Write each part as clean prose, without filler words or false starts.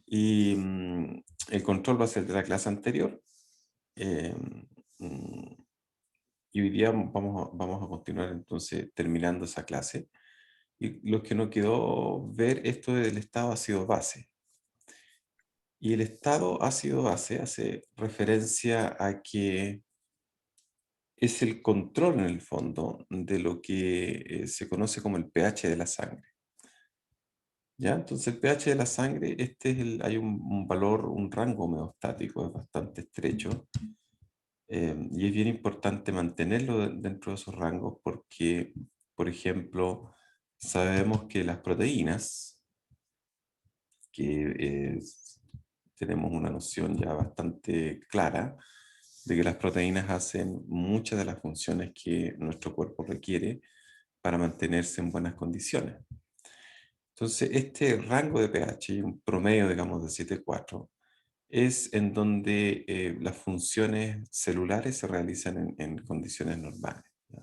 Y el control va a ser de la clase anterior. eh, mm, y hoy día vamos a continuar entonces terminando esa clase. Y lo que nos quedó ver esto del estado ácido base. Y el estado ácido base hace referencia a que es el control en el fondo de lo que se conoce como el pH de la sangre. ¿Ya? Entonces el pH de la sangre, hay un valor, un rango homeostático, es bastante estrecho, y es bien importante mantenerlo dentro de esos rangos porque, por ejemplo, sabemos que las proteínas, que tenemos una noción ya bastante clara de que las proteínas hacen muchas de las funciones que nuestro cuerpo requiere para mantenerse en buenas condiciones. Entonces, este rango de pH, un promedio, digamos, de 7,4, es en donde las funciones celulares se realizan en condiciones normales. ¿Ya?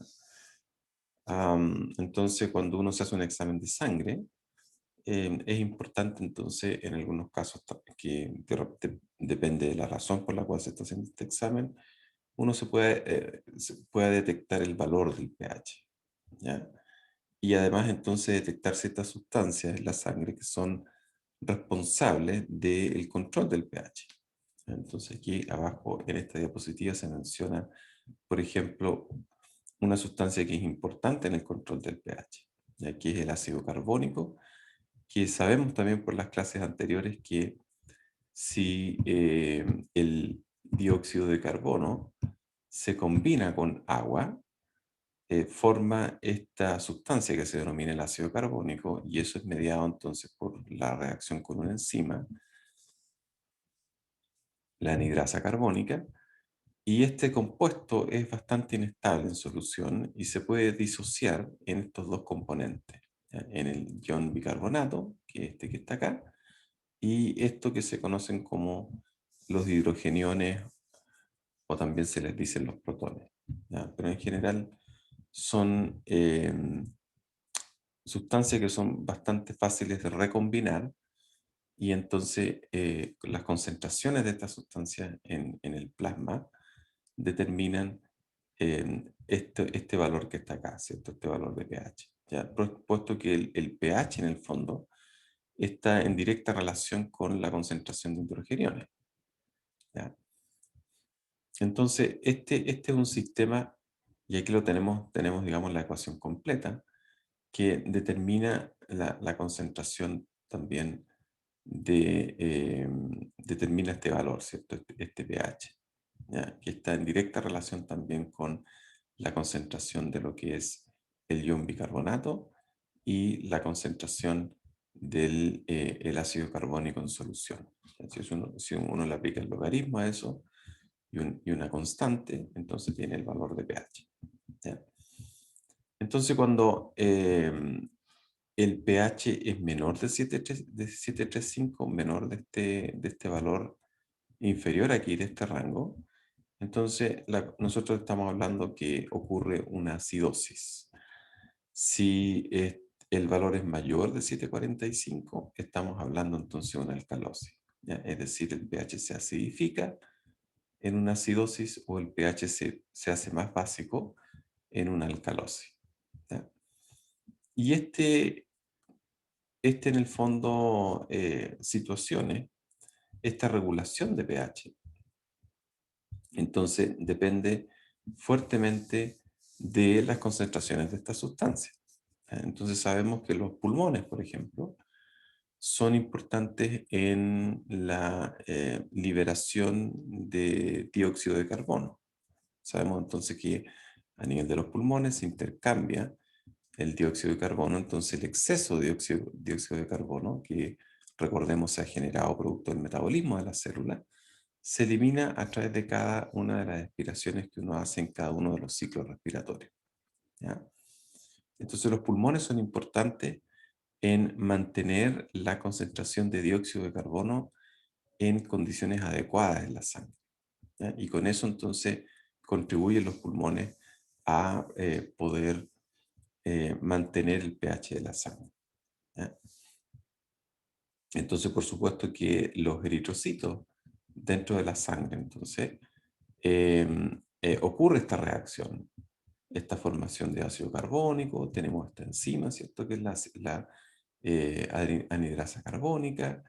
Entonces, cuando uno se hace un examen de sangre, es importante entonces, en algunos casos depende de la razón por la cual se está haciendo este examen, uno se puede detectar el valor del pH. ¿Ya? Y además entonces detectar ciertas sustancias en la sangre que son responsables del control del pH. Entonces aquí abajo en esta diapositiva se menciona, por ejemplo, una sustancia que es importante en el control del pH, y aquí es el ácido carbónico, que sabemos también por las clases anteriores que si el dióxido de carbono se combina con agua, forma esta sustancia que se denomina el ácido carbónico, y eso es mediado entonces por la reacción con una enzima, la anhidrasa carbónica, y este compuesto es bastante inestable en solución y se puede disociar en estos dos componentes, ¿ya? En el ion bicarbonato, que es este que está acá, y esto que se conocen como los hidrogeniones, o también se les dicen los protones, ¿ya? Pero en general son sustancias que son bastante fáciles de recombinar, y entonces las concentraciones de estas sustancias en el plasma determinan este valor que está acá, ¿cierto? Este valor de pH. ¿Ya? Puesto que el pH en el fondo está en directa relación con la concentración de hidrogeniones. ¿Ya? Entonces, este es un sistema, y aquí lo tenemos, digamos, la ecuación completa, que determina la concentración también determina este valor, ¿cierto? Este pH, ¿ya? Que está en directa relación también con la concentración de lo que es el ion bicarbonato y la concentración del el ácido carbónico en solución. Si uno le aplica el logaritmo a eso y una constante, entonces tiene el valor de pH. ¿Ya? Entonces, cuando el pH es menor de 7,35, menor de este valor, inferior aquí de este rango, entonces nosotros estamos hablando que ocurre una acidosis. Si el valor es mayor de 7,45, estamos hablando entonces de una alcalosis, ¿ya? Es decir, el pH se acidifica en una acidosis, o el pH se hace más básico en una alcalosis. ¿Ya? Y en el fondo, situaciones, esta regulación de pH, entonces depende fuertemente de las concentraciones de estas sustancias. Entonces sabemos que los pulmones, por ejemplo, son importantes en la liberación de dióxido de carbono. Sabemos entonces que a nivel de los pulmones se intercambia el dióxido de carbono, entonces el exceso de dióxido de carbono, que recordemos se ha generado producto del metabolismo de la célula, se elimina a través de cada una de las expiraciones que uno hace en cada uno de los ciclos respiratorios. ¿Ya? Entonces los pulmones son importantes en mantener la concentración de dióxido de carbono en condiciones adecuadas en la sangre. ¿Ya? Y con eso entonces contribuyen los pulmones a poder mantener el pH de la sangre. ¿Ya? Entonces, por supuesto que los eritrocitos dentro de la sangre, entonces, ocurre esta reacción, esta formación de ácido carbónico, tenemos esta enzima, ¿cierto? Que es la anhidrasa carbónica.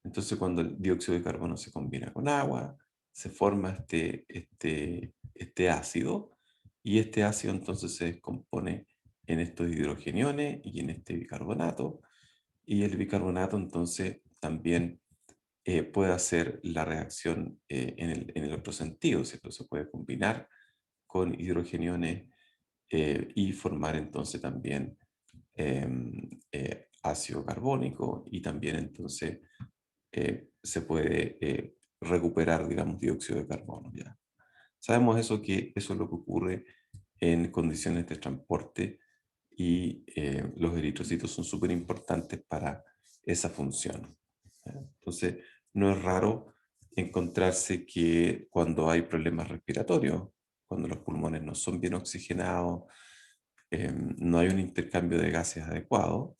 Entonces, cuando el dióxido de carbono se combina con agua, se forma este ácido, y este ácido entonces se descompone en estos hidrogeniones y en este bicarbonato, y el bicarbonato entonces también puede hacer la reacción en el otro sentido, ¿cierto? Se puede combinar con hidrogeniones y formar entonces también ácido carbónico, y también entonces se puede recuperar, digamos, dióxido de carbono. ¿Ya? Sabemos eso, que eso es lo que ocurre en condiciones de transporte, y los eritrocitos son súper importantes para esa función. ¿Ya? Entonces, no es raro encontrarse que cuando hay problemas respiratorios, cuando los pulmones no son bien oxigenados, no hay un intercambio de gases adecuado,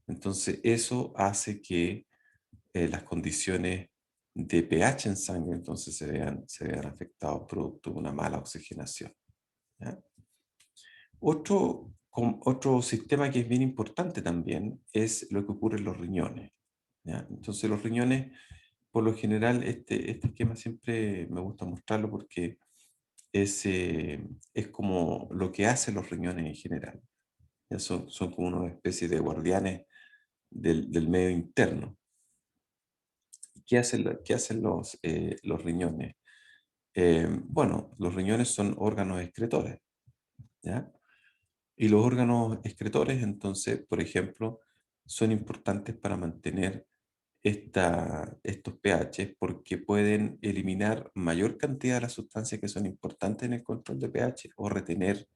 entonces eso hace que las condiciones de pH en sangre entonces se vean afectados producto de una mala oxigenación. ¿Ya? Otro sistema que es bien importante también es lo que ocurre en los riñones. ¿Ya? Entonces los riñones, por lo general, este esquema siempre me gusta mostrarlo porque es como lo que hacen los riñones en general. Ya son como una especie de guardianes del medio interno. ¿Qué hacen los riñones? Bueno, los riñones son órganos excretores, ¿ya? Y los órganos excretores, entonces, por ejemplo, son importantes para mantener estos pH, porque pueden eliminar mayor cantidad de las sustancias que son importantes en el control de pH, o retener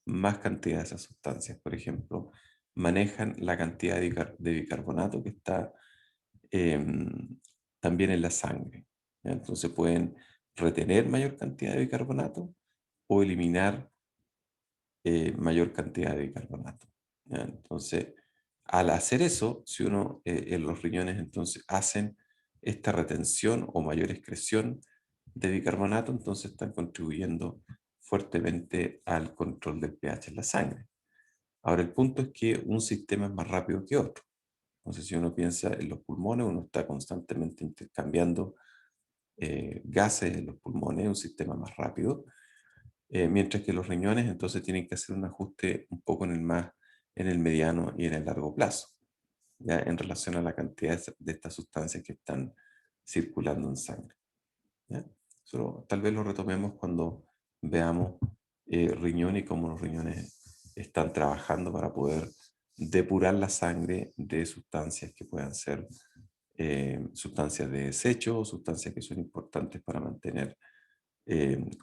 más cantidad de esas sustancias. Por ejemplo, manejan la cantidad de bicarbonato que está em, también en la sangre. ¿Ya? Entonces pueden retener mayor cantidad de bicarbonato o eliminar mayor cantidad de bicarbonato. ¿Ya? Entonces, al hacer eso, si uno en los riñones entonces hacen esta retención o mayor excreción de bicarbonato, entonces están contribuyendo fuertemente al control del pH en la sangre. Ahora, el punto es que un sistema es más rápido que otro. Entonces, si uno piensa en los pulmones, uno está constantemente intercambiando gases en los pulmones, un sistema más rápido, mientras que los riñones entonces tienen que hacer un ajuste un poco en el mediano y en el largo plazo, ya en relación a la cantidad de estas sustancias que están circulando en sangre. ¿Ya? Eso tal vez lo retomemos cuando veamos riñón y cómo los riñones están trabajando para poder depurar la sangre de sustancias que puedan ser sustancias de desecho, o sustancias que son importantes para mantener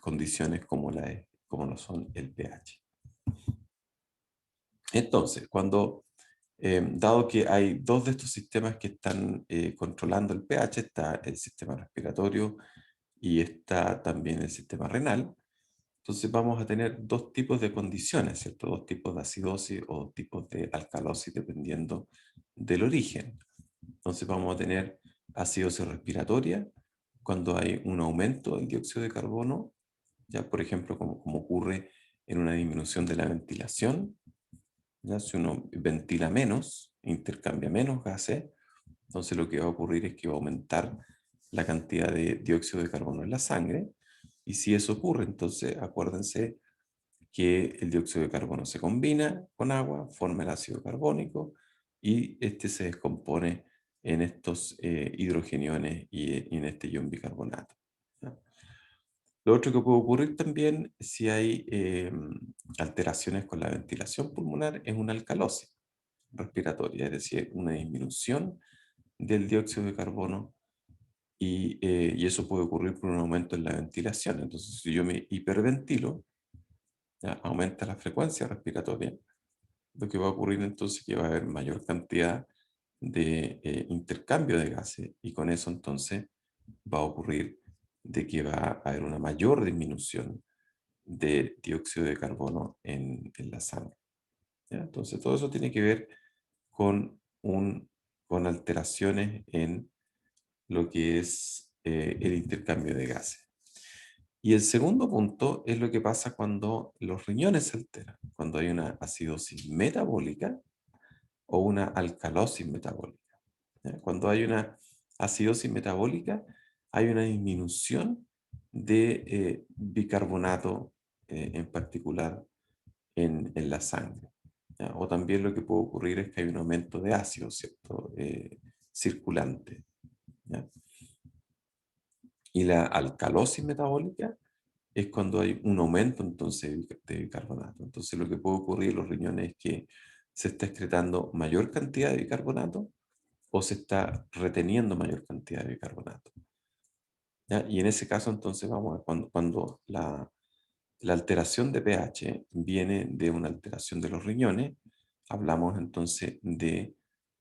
condiciones como lo son el pH. Entonces, dado que hay dos de estos sistemas que están controlando el pH, está el sistema respiratorio y está también el sistema renal, entonces vamos a tener dos tipos de condiciones, ¿cierto? Dos tipos de acidosis o dos tipos de alcalosis dependiendo del origen. Entonces vamos a tener acidosis respiratoria cuando hay un aumento del dióxido de carbono, ya por ejemplo como ocurre en una disminución de la ventilación, ya si uno ventila menos, intercambia menos gases, entonces lo que va a ocurrir es que va a aumentar la cantidad de dióxido de carbono en la sangre, y si eso ocurre, entonces acuérdense que el dióxido de carbono se combina con agua, forma el ácido carbónico, y este se descompone en estos hidrogeniones y en este ion bicarbonato. ¿Ya? Lo otro que puede ocurrir también si hay alteraciones con la ventilación pulmonar es una alcalosis respiratoria, es decir, una disminución del dióxido de carbono, y eso puede ocurrir por un aumento en la ventilación. Entonces, si yo me hiperventilo, ya, aumenta la frecuencia respiratoria. Lo que va a ocurrir entonces es que va a haber mayor cantidad de intercambio de gases, y con eso entonces va a ocurrir de que va a haber una mayor disminución de dióxido de carbono en la sangre. ¿Ya? Entonces todo eso tiene que ver con con alteraciones en lo que es el intercambio de gases. Y el segundo punto es lo que pasa cuando los riñones se alteran, cuando hay una acidosis metabólica o una alcalosis metabólica. ¿Ya? Cuando hay una acidosis metabólica, hay una disminución de bicarbonato en particular en la sangre. ¿Ya? O también lo que puede ocurrir es que hay un aumento de ácido, ¿cierto? Circulante. ¿Ya? Y la alcalosis metabólica es cuando hay un aumento entonces de bicarbonato. Entonces lo que puede ocurrir en los riñones es que se está excretando mayor cantidad de bicarbonato o se está reteniendo mayor cantidad de bicarbonato. ¿Ya? Y en ese caso entonces vamos a cuando la alteración de pH viene de una alteración de los riñones, hablamos entonces de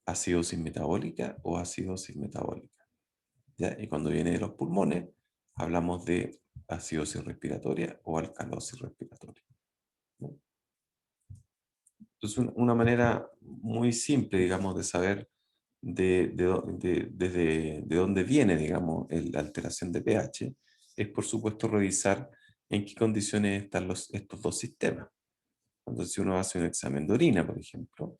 acidosis metabólica o acidosis metabólica. ¿Ya? Y cuando viene de los pulmones, hablamos de acidosis respiratoria o alcalosis respiratoria. ¿No? Entonces, una manera muy simple, digamos, de saber de dónde viene, digamos, la alteración de pH es, por supuesto, revisar en qué condiciones están estos dos sistemas. Entonces, si uno hace un examen de orina, por ejemplo,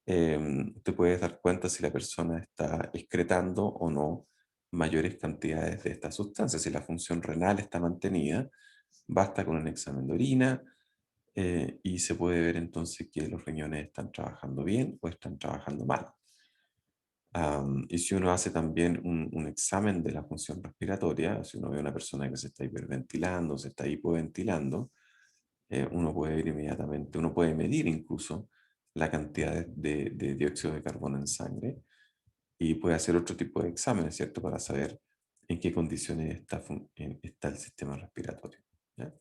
te puedes dar cuenta si la persona está excretando o no mayores cantidades de esta sustancia. Si la función renal está mantenida, basta con un examen de orina y se puede ver entonces que los riñones están trabajando bien o están trabajando mal. Y si uno hace también un examen de la función respiratoria, si uno ve a una persona que se está hiperventilando, se está hipoventilando, uno puede ver inmediatamente, uno puede medir incluso la cantidad de dióxido de carbono en sangre y puede hacer otro tipo de exámenes, ¿cierto? Para saber en qué condiciones está el sistema respiratorio. ¿Ya?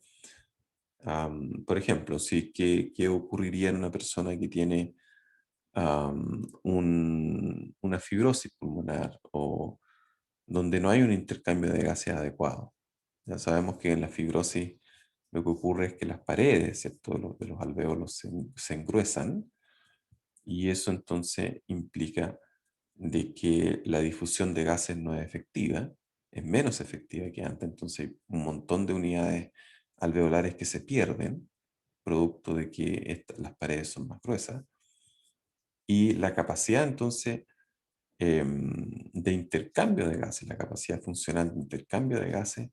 Por ejemplo, ¿qué ocurriría en una persona que tiene una fibrosis pulmonar o donde no hay un intercambio de gases adecuado? Ya sabemos que en la fibrosis lo que ocurre es que las paredes, ¿cierto? De los alvéolos se engruesan y eso entonces implica de que la difusión de gases no es efectiva, es menos efectiva que antes, entonces hay un montón de unidades alveolares que se pierden, producto de que las paredes son más gruesas, y la capacidad entonces de intercambio de gases, la capacidad funcional de intercambio de gases,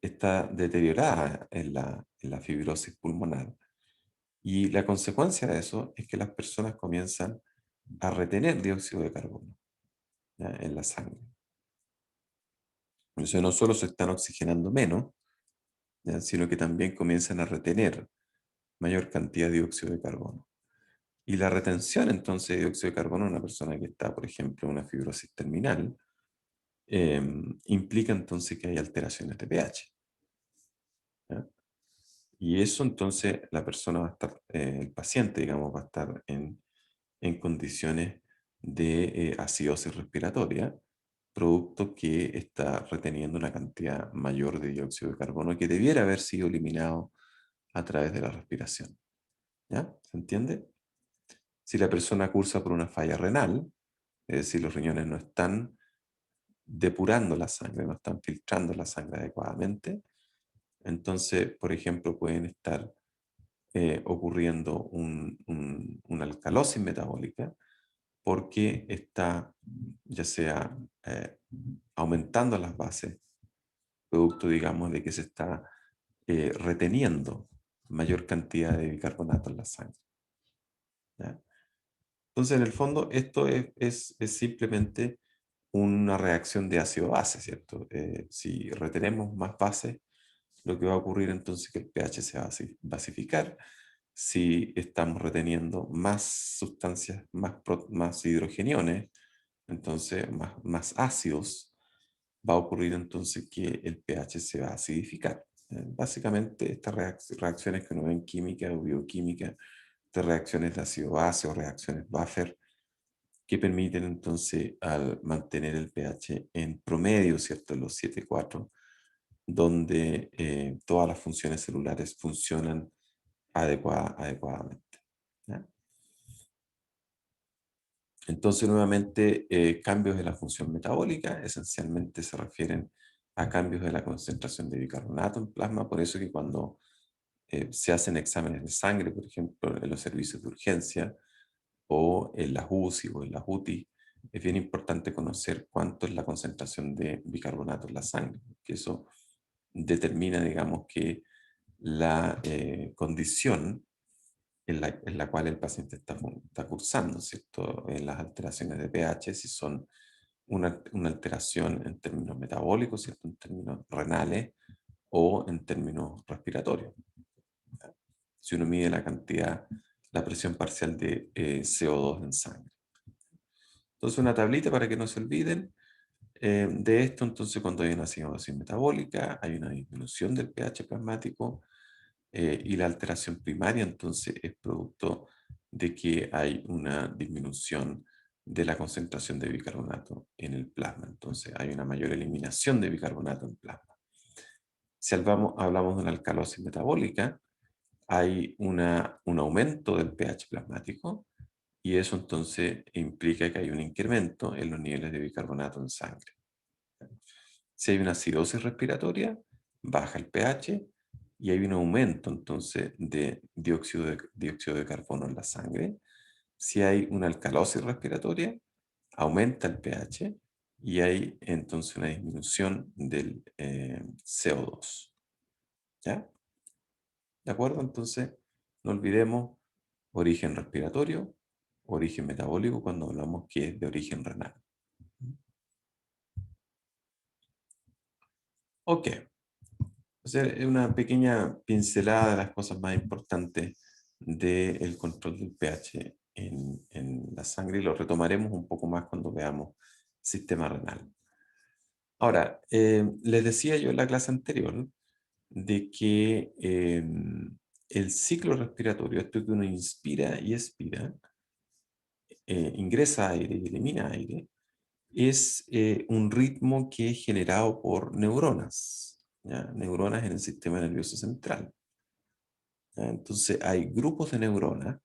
está deteriorada en la fibrosis pulmonar. Y la consecuencia de eso es que las personas comienzan a retener dióxido de carbono, ¿ya? En la sangre. Por eso no solo se están oxigenando menos, ¿ya? Sino que también comienzan a retener mayor cantidad de dióxido de carbono. Y la retención entonces de dióxido de carbono en una persona que está, por ejemplo, en una fibrosis terminal, implica entonces que hay alteraciones de pH. ¿Ya? Y eso entonces la persona va a estar, el paciente, digamos, va a estar en condiciones de acidosis respiratoria, producto que está reteniendo una cantidad mayor de dióxido de carbono que debiera haber sido eliminado a través de la respiración. ¿Ya? ¿Se entiende? Si la persona cursa por una falla renal, es decir, los riñones no están depurando la sangre, no están filtrando la sangre adecuadamente, entonces, por ejemplo, pueden estar ocurriendo una alcalosis metabólica porque está ya sea aumentando las bases, producto, digamos, de que se está reteniendo mayor cantidad de bicarbonato en la sangre. ¿Ya? Entonces, en el fondo, esto es simplemente una reacción de ácido-base, ¿cierto? Si retenemos más bases, lo que va a ocurrir entonces es que el pH se va a basificar. Si estamos reteniendo más sustancias, más hidrogeniones, entonces más ácidos, va a ocurrir entonces que el pH se va a acidificar. Básicamente estas reacciones que uno ve en química o bioquímica, de reacciones de ácido-base o reacciones buffer, que permiten entonces al mantener el pH en promedio, ¿cierto? En los 7,4, donde todas las funciones celulares funcionan adecuadamente. ¿Ya? Entonces, nuevamente, cambios de la función metabólica esencialmente se refieren a cambios de la concentración de bicarbonato en plasma. Por eso que cuando se hacen exámenes de sangre, por ejemplo, en los servicios de urgencia o en las UCI o en las UTI, es bien importante conocer cuánto es la concentración de bicarbonato en la sangre, que eso determina, digamos, que la condición en la cual el paciente está cursando, ¿cierto? En las alteraciones de pH, si son una alteración en términos metabólicos, ¿cierto? En términos renales o en términos respiratorios. Si uno mide la cantidad, la presión parcial de CO2 en sangre. Entonces, una tablita para que no se olviden de esto. Entonces, cuando hay una acidosis metabólica, hay una disminución del pH plasmático, y la alteración primaria entonces es producto de que hay una disminución de la concentración de bicarbonato en el plasma. Entonces hay una mayor eliminación de bicarbonato en plasma. Si hablamos de una alcalosis metabólica, hay un aumento del pH plasmático y eso entonces implica que hay un incremento en los niveles de bicarbonato en sangre. Si hay una acidosis respiratoria, baja el pH y hay un aumento entonces de dióxido de carbono en la sangre. Si hay una alcalosis respiratoria, aumenta el pH y hay entonces una disminución del CO2. ¿Ya? ¿De acuerdo? Entonces, no olvidemos origen respiratorio, origen metabólico cuando hablamos que es de origen renal. Ok. Hacer una pequeña pincelada de las cosas más importantes del control del pH en la sangre y lo retomaremos un poco más cuando veamos sistema renal. Ahora, les decía yo en la clase anterior de que el ciclo respiratorio, esto que uno inspira y expira, ingresa aire y elimina aire, es un ritmo que es generado por neuronas, ¿ya? Neuronas en el sistema nervioso central. ¿Ya? Entonces hay grupos de neuronas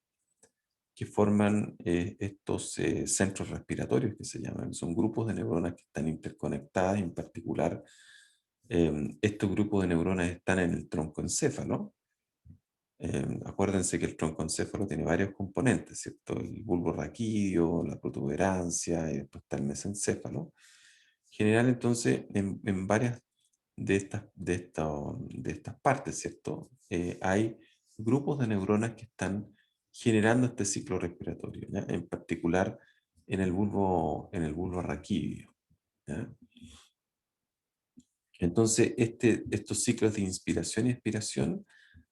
que forman estos centros respiratorios que se llaman. Son grupos de neuronas que están interconectadas, en particular estos grupos de neuronas están en el troncoencéfalo. Acuérdense que el troncoencéfalo tiene varios componentes, ¿cierto? El bulbo raquídeo, la protuberancia, y después está el mesencéfalo. En general, entonces, en varias de estas partes, ¿cierto? Hay grupos de neuronas que están generando este ciclo respiratorio, ¿ya? En particular en el bulbo raquídeo, ¿ya? Entonces, estos ciclos de inspiración y expiración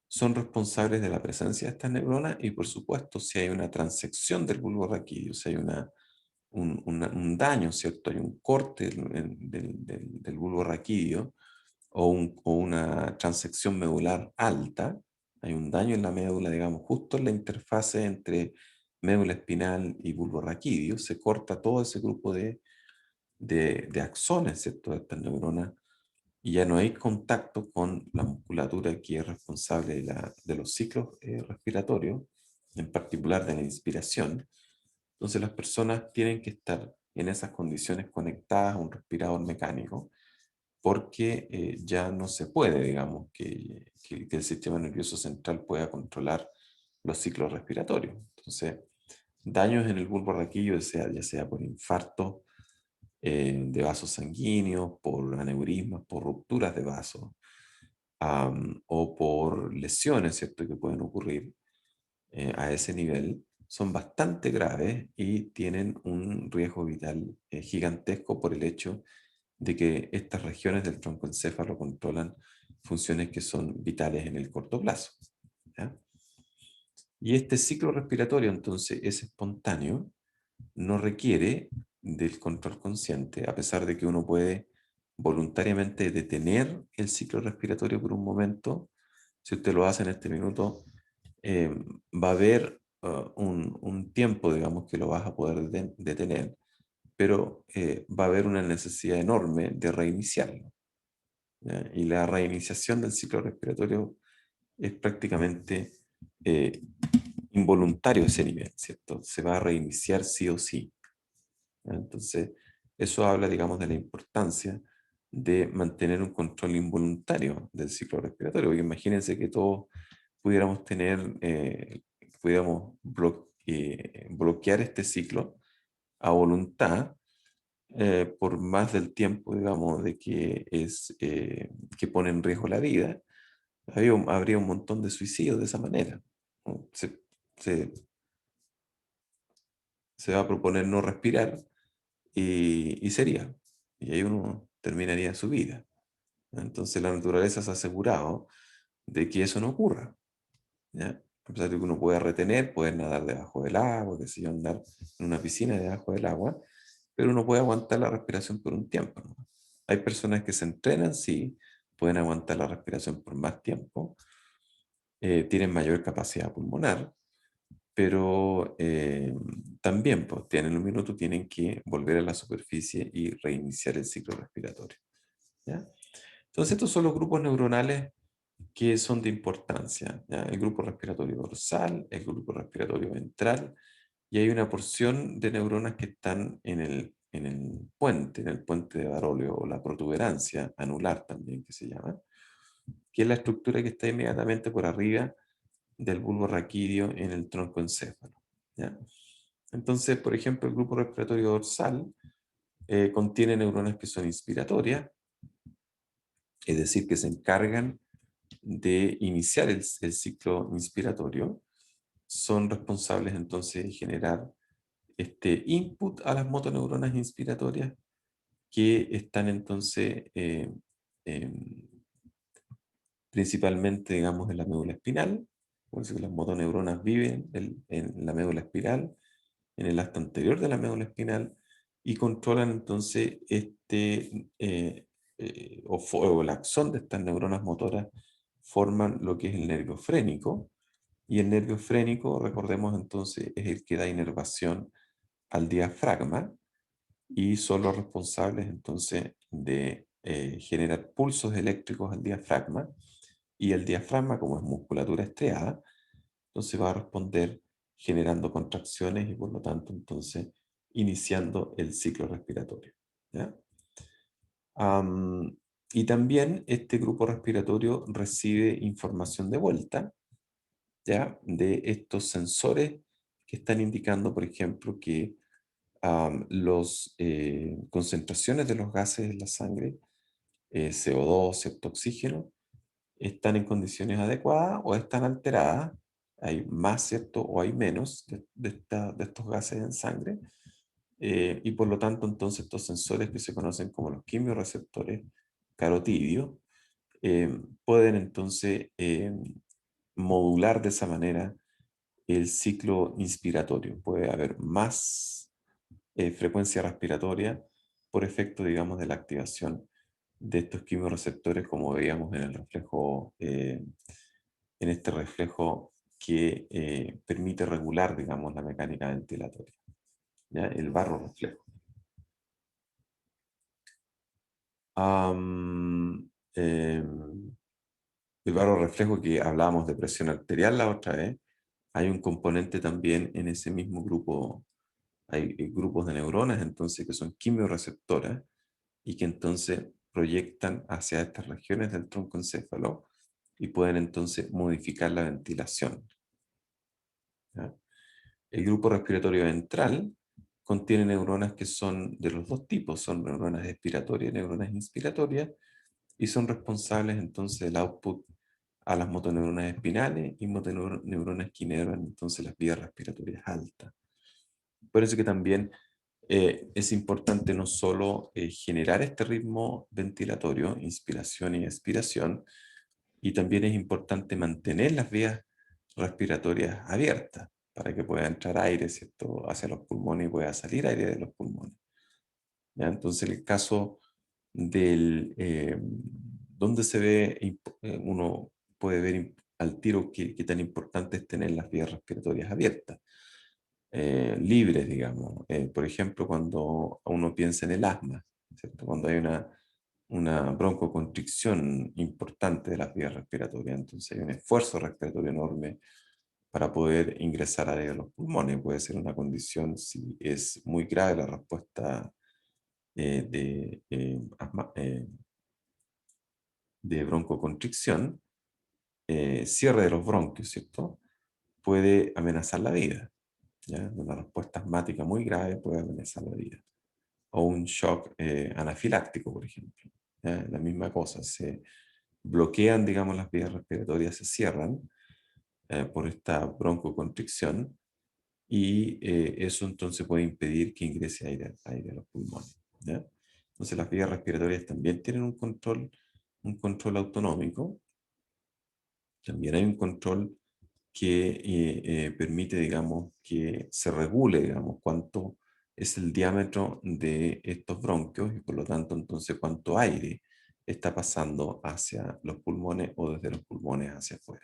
son responsables de la presencia de estas neuronas y, por supuesto, si hay una transección del bulbo raquídeo, si hay un daño, ¿cierto? Hay un corte del bulbo raquídeo o una transección medular alta, hay un daño en la médula, digamos, justo en la interfase entre médula espinal y bulbo raquídeo, se corta todo ese grupo de axones, ¿cierto? De estas neuronas y ya no hay contacto con la musculatura que es responsable de los ciclos respiratorios, en particular de la inspiración. Entonces las personas tienen que estar en esas condiciones conectadas a un respirador mecánico porque ya no se puede, digamos, que el sistema nervioso central pueda controlar los ciclos respiratorios. Entonces, daños en el bulbo raquídeo, ya sea por infarto, de vasos sanguíneos, por aneurismas, por rupturas de vasos, o por lesiones, ¿cierto?, que pueden ocurrir a ese nivel, son bastante graves y tienen un riesgo vital gigantesco por el hecho de que estas regiones del troncoencéfalo controlan funciones que son vitales en el corto plazo. ¿Ya? Y este ciclo respiratorio entonces es espontáneo, no requiere del control consciente, a pesar de que uno puede voluntariamente detener el ciclo respiratorio por un momento. Si usted lo hace en este minuto, eh, va a haber un tiempo, digamos, que lo vas a poder detener, pero va a haber una necesidad enorme de reiniciarlo. ¿Ya? Y la reiniciación del ciclo respiratorio es prácticamente eh, involuntario ese nivel, ¿cierto? Se va a reiniciar sí o sí. ¿ya? Entonces, eso habla, digamos, de la importancia de mantener un control involuntario del ciclo respiratorio. Porque imagínense que todos pudiéramos pudiéramos bloquear este ciclo a voluntad por más del tiempo, digamos, de que pone en riesgo la vida, habría un montón de suicidios de esa manera, ¿no? Se- se va a proponer no respirar y sería. Y ahí uno terminaría su vida. Entonces la naturaleza se ha asegurado de que eso no ocurra, ¿ya? A pesar de que uno pueda retener, puede nadar debajo del agua, qué sé yo, andar en una piscina debajo del agua, pero uno puede aguantar la respiración por un tiempo, ¿no? Hay personas que se entrenan, sí, pueden aguantar la respiración por más tiempo, tienen mayor capacidad pulmonar, pero también pues, tienen un minuto, tienen que volver a la superficie y reiniciar el ciclo respiratorio, ¿ya? Entonces estos son los grupos neuronales que son de importancia, ¿ya? El grupo respiratorio dorsal, el grupo respiratorio ventral, y hay una porción de neuronas que están en el puente de Barolio, o la protuberancia anular también que se llama, que es la estructura que está inmediatamente por arriba del bulbo raquídeo en el tronco encéfalo, ¿ya? Entonces, por ejemplo, el grupo respiratorio dorsal contiene neuronas que son inspiratorias, es decir, que se encargan de iniciar el ciclo inspiratorio, son responsables entonces de generar este input a las motoneuronas inspiratorias que están entonces principalmente, digamos, en la médula espinal. Por eso que las motoneuronas viven en la médula espiral, en el asta anterior de la médula espinal, y controlan entonces o el axón de estas neuronas motoras forman lo que es el nervio frénico, y el nervio frénico, recordemos entonces, es el que da inervación al diafragma, y son los responsables entonces de generar pulsos eléctricos al diafragma, y el diafragma, como es musculatura estriada, entonces va a responder generando contracciones y por lo tanto entonces iniciando el ciclo respiratorio, ¿ya? Am, y también este grupo respiratorio recibe información de vuelta, ¿ya? De estos sensores que están indicando, por ejemplo, que las concentraciones de los gases en la sangre, CO2, ¿cierto? Oxígeno, están en condiciones adecuadas o están alteradas. Hay más, ¿cierto? O hay menos de estos gases en sangre. Y por lo tanto, entonces, estos sensores que se conocen como los quimiorreceptores carotidios pueden entonces modular de esa manera el ciclo inspiratorio. Puede haber más frecuencia respiratoria por efecto, digamos, de la activación de estos quimiorreceptores, como veíamos en el reflejo, en este reflejo que permite regular, digamos, la mecánica ventilatoria, ¿ya? El barro reflejo. Am, em, el barro reflejo que hablábamos de presión arterial la otra vez, hay un componente también en ese mismo grupo, hay grupos de neuronas entonces que son quimiorreceptoras y que entonces proyectan hacia estas regiones del tronco encéfalo y pueden entonces modificar la ventilación, ¿ya? El grupo respiratorio ventral contiene neuronas que son de los dos tipos, son neuronas expiratorias y neuronas inspiratorias, y son responsables entonces del output a las motoneuronas espinales y motoneuronas que inervan entonces las vías respiratorias altas. Por eso que también es importante no solo generar este ritmo ventilatorio, inspiración y expiración, y también es importante mantener las vías respiratorias abiertas para que pueda entrar aire, ¿cierto?, hacia los pulmones y pueda salir aire de los pulmones, ¿ya? Entonces, el caso donde se ve, uno puede ver al tiro qué tan importante es tener las vías respiratorias abiertas, libres, digamos. Por ejemplo, cuando uno piensa en el asma, ¿cierto? Cuando hay una broncoconstricción importante de las vías respiratorias, entonces hay un esfuerzo respiratorio enorme para poder ingresar aire a los pulmones. Puede ser una condición si es muy grave la respuesta de broncoconstricción, cierre de los bronquios, ¿cierto? Puede amenazar la vida. ¿Ya? Una respuesta asmática muy grave puede amenazar la vida. O un shock anafiláctico, por ejemplo. ¿Ya? La misma cosa, se bloquean, digamos, las vías respiratorias, se cierran por esta broncoconstricción y eso entonces puede impedir que ingrese aire a los pulmones. ¿Ya? Entonces las vías respiratorias también tienen un control autonómico, también hay un control que permite, digamos, que se regule, digamos, cuánto es el diámetro de estos bronquios y por lo tanto entonces cuánto aire está pasando hacia los pulmones o desde los pulmones hacia afuera.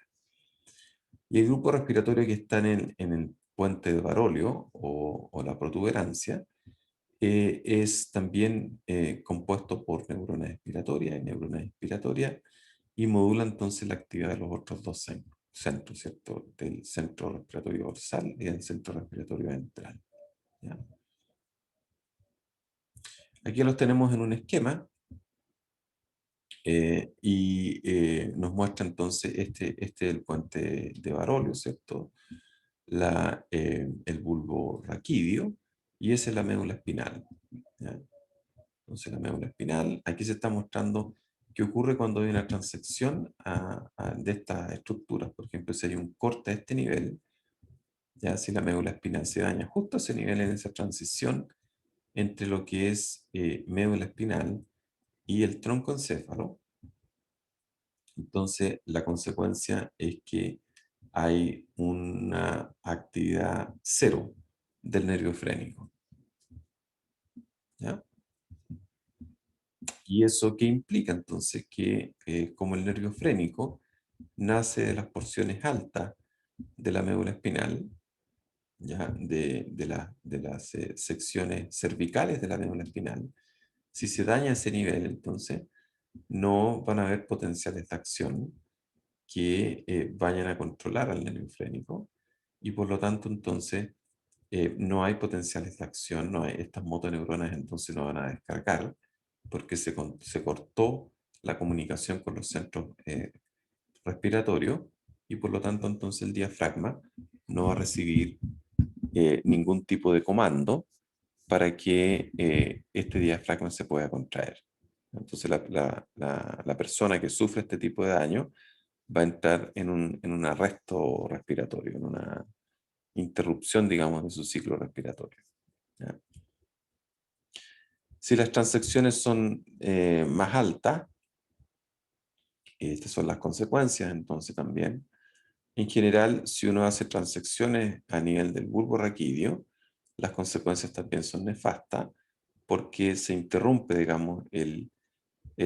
Y el grupo respiratorio que está en el puente de Barolio o la protuberancia es también compuesto por neuronas expiratorias y neuronas inspiratorias y modula entonces la actividad de los otros dos centros, ¿cierto? Del centro respiratorio dorsal y del centro respiratorio ventral. ¿Ya? Aquí los tenemos en un esquema y nos muestra entonces este el puente de Barolio, ¿cierto? El bulbo raquídeo y esa es la médula espinal. ¿Ya? Entonces la médula espinal, aquí se está mostrando qué ocurre cuando hay una transección de estas estructuras. Por ejemplo, si hay un corte a este nivel, ya si la médula espinal se daña justo a ese nivel en esa transición entre lo que es médula espinal y el troncoencéfalo, entonces la consecuencia es que hay una actividad cero del nervio frénico. ¿Ya? ¿Y eso qué implica entonces? Que como el nervio frénico nace de las porciones altas de la médula espinal, ¿ya? De las secciones cervicales de la médula espinal, si se daña ese nivel, entonces no van a haber potenciales de acción que vayan a controlar al nervio frénico y por lo tanto entonces no hay potenciales de acción, no hay, estas motoneuronas entonces no van a descargar porque se cortó la comunicación con los centros respiratorios y por lo tanto entonces el diafragma no va a recibir ningún tipo de comando para que este diafragma se pueda contraer. Entonces la persona que sufre este tipo de daño va a entrar en un arresto respiratorio, en una interrupción, digamos, de su ciclo respiratorio. ¿Ya? Si las transecciones son más altas, estas son las consecuencias, entonces también. En general, si uno hace transecciones a nivel del bulbo raquídeo, las consecuencias también son nefastas porque se interrumpe, digamos, el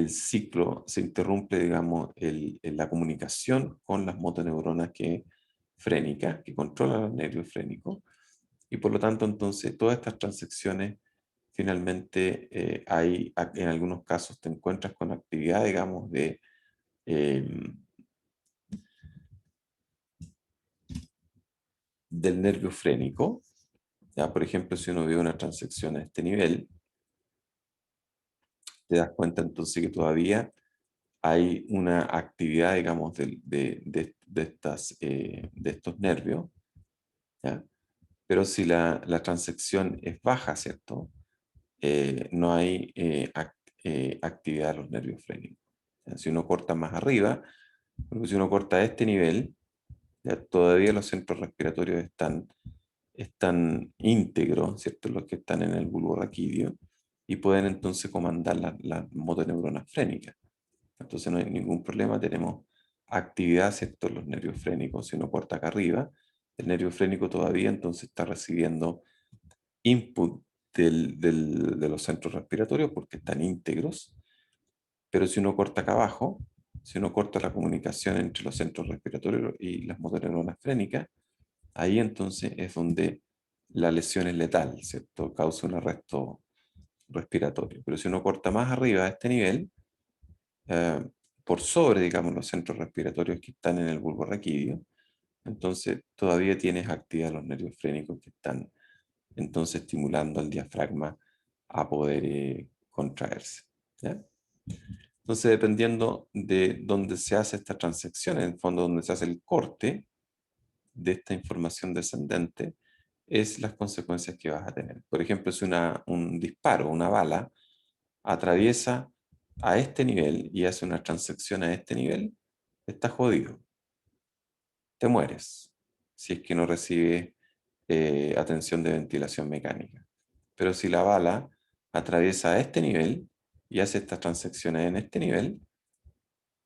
ciclo, se interrumpe, digamos, la comunicación con las motoneuronas frénicas que controlan el nervio frénico y por lo tanto entonces todas estas transecciones finalmente en algunos casos te encuentras con actividad, digamos, eh, del nervio frénico. Ya, por ejemplo, si uno ve una transección a este nivel, te das cuenta entonces que todavía hay una actividad, digamos, de estos nervios, ¿ya? Pero si la transección es baja, ¿cierto? No hay actividad de los nervios frénicos. ¿Ya? Si uno corta más arriba, porque si uno corta a este nivel, ya todavía los centros respiratorios están íntegros, ¿cierto? Los que están en el bulbo raquídeo, y pueden entonces comandar las motoneuronas frénicas. Entonces no hay ningún problema, tenemos actividad, ¿cierto? Los nervios frénicos, si uno corta acá arriba, el nervio frénico todavía entonces está recibiendo input de los centros respiratorios porque están íntegros, pero si uno corta acá abajo, si uno corta la comunicación entre los centros respiratorios y las motoneuronas frénicas, ahí entonces es donde la lesión es letal, ¿cierto? Causa un arresto respiratorio. Pero si uno corta más arriba a este nivel, eh, por sobre, digamos, los centros respiratorios que están en el bulbo raquídeo, entonces todavía tienes actividad los nervios frénicos que están entonces estimulando al diafragma a poder contraerse. ¿Ya? Entonces, dependiendo de dónde se hace esta transección, en el fondo donde se hace el corte de esta información descendente, es las consecuencias que vas a tener. Por ejemplo, si un disparo, una bala, atraviesa a este nivel y hace una transección a este nivel, estás jodido, te mueres, si es que no recibes atención de ventilación mecánica. Pero si la bala atraviesa a este nivel y hace estas transecciones en este nivel,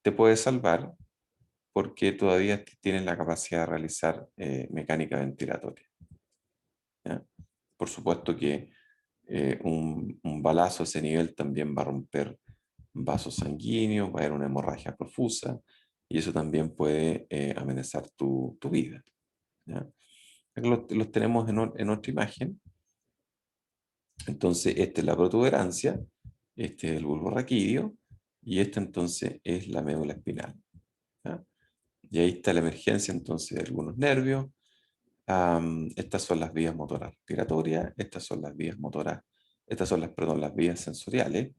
te puede salvar porque todavía tienes la capacidad de realizar mecánica ventilatoria. ¿Ya? Por supuesto que un balazo a ese nivel también va a romper vasos sanguíneos, va a haber una hemorragia profusa y eso también puede amenazar tu vida. ¿Ya? Los tenemos en otra imagen. Entonces, esta es la protuberancia, este es el bulbo raquídeo y esta entonces es la médula espinal. ¿Ya? Y ahí está la emergencia entonces de algunos nervios. Estas son las vías motoras respiratorias, estas son las vías motoras, estas son perdón, las vías sensoriales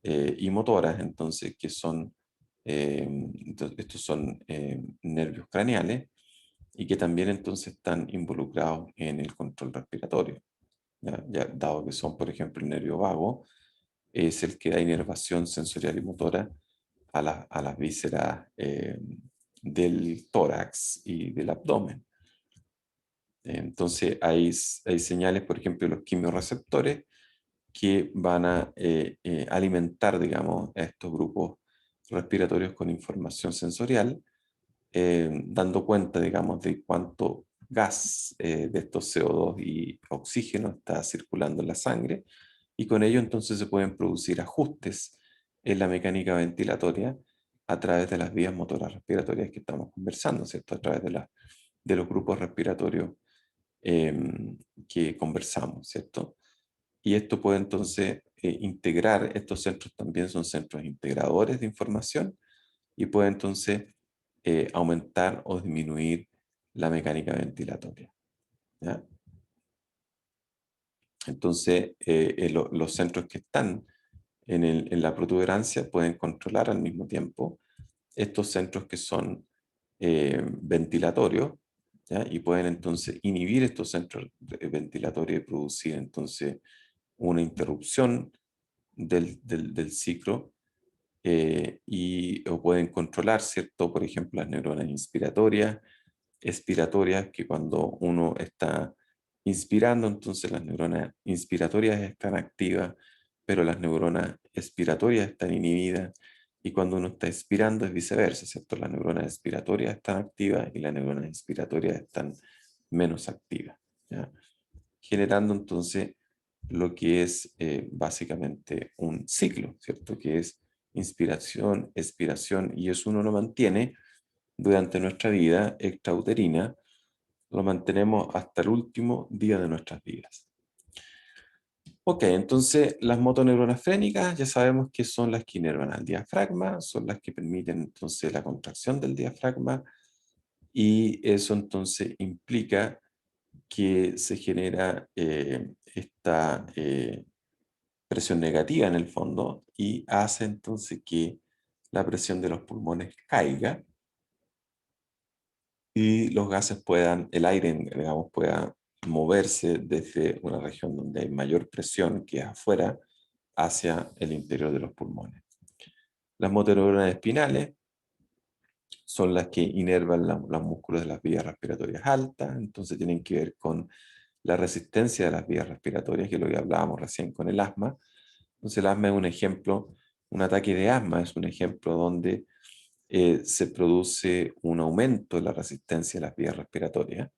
y motoras, entonces, que son, estos son nervios craneales y que también entonces están involucrados en el control respiratorio. Ya, dado que son, por ejemplo, el nervio vago, es el que da inervación sensorial y motora a las vísceras del tórax y del abdomen. Entonces hay señales, por ejemplo, de los quimiorreceptores que van a alimentar, digamos, a estos grupos respiratorios con información sensorial, dando cuenta, digamos, de cuánto gas de estos CO2 y oxígeno está circulando en la sangre, y con ello entonces se pueden producir ajustes en la mecánica ventilatoria a través de las vías motoras respiratorias que estamos conversando, ¿cierto? A través de los grupos respiratorios que conversamos, ¿cierto? Y esto puede entonces integrar, estos centros también son centros integradores de información y puede entonces aumentar o disminuir la mecánica ventilatoria. ¿Ya? Entonces, los centros que están en la protuberancia pueden controlar al mismo tiempo estos centros que son ventilatorios, ¿ya? Y pueden entonces inhibir estos centros ventilatorios y producir entonces una interrupción del ciclo o pueden controlar, ¿cierto? Por ejemplo, las neuronas inspiratorias, expiratorias, que cuando uno está inspirando, entonces las neuronas inspiratorias están activas, pero las neuronas expiratorias están inhibidas. Y cuando uno está expirando es viceversa, ¿cierto? Las neuronas expiratorias están activas y las neuronas inspiratorias están menos activas, ¿ya? Generando entonces lo que es básicamente un ciclo, ¿cierto? Que es inspiración, expiración, y eso uno lo mantiene durante nuestra vida extrauterina, lo mantenemos hasta el último día de nuestras vidas. Ok, entonces las motoneuronas frénicas ya sabemos que son las que inervan al diafragma, son las que permiten entonces la contracción del diafragma y eso entonces implica que se genera esta presión negativa en el fondo y hace entonces que la presión de los pulmones caiga y los gases puedan, el aire, digamos, pueda moverse desde una región donde hay mayor presión, que es afuera, hacia el interior de los pulmones. Las motoneuronas espinales son las que inervan los músculos de las vías respiratorias altas, entonces tienen que ver con la resistencia de las vías respiratorias, que es lo que hablábamos recién con el asma. Entonces el asma es un ejemplo, un ataque de asma es un ejemplo donde se produce un aumento de la resistencia de las vías respiratorias,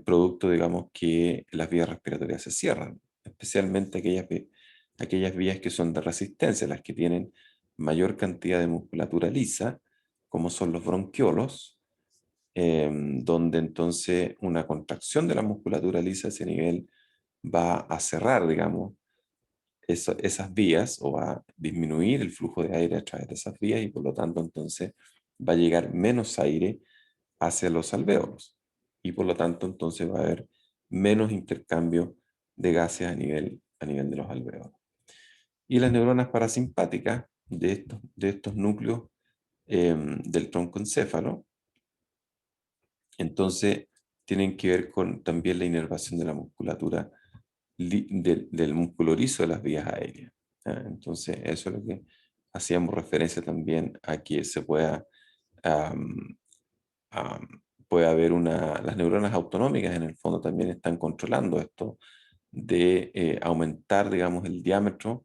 producto, digamos, que las vías respiratorias se cierran, especialmente aquellas vías que son de resistencia, las que tienen mayor cantidad de musculatura lisa, como son los bronquiolos, donde entonces una contracción de la musculatura lisa a ese nivel va a cerrar, digamos, esas vías o va a disminuir el flujo de aire a través de esas vías y por lo tanto entonces va a llegar menos aire hacia los alvéolos. Y por lo tanto, entonces va a haber menos intercambio de gases a nivel de los alvéolos. Y las neuronas parasimpáticas de estos núcleos del tronco encéfalo, entonces tienen que ver con también la inervación de la musculatura del músculo liso de las vías aéreas. ¿Ya? Entonces, eso es lo que hacíamos referencia también a que se am, puede haber las neuronas autonómicas en el fondo también están controlando esto de aumentar, digamos, el diámetro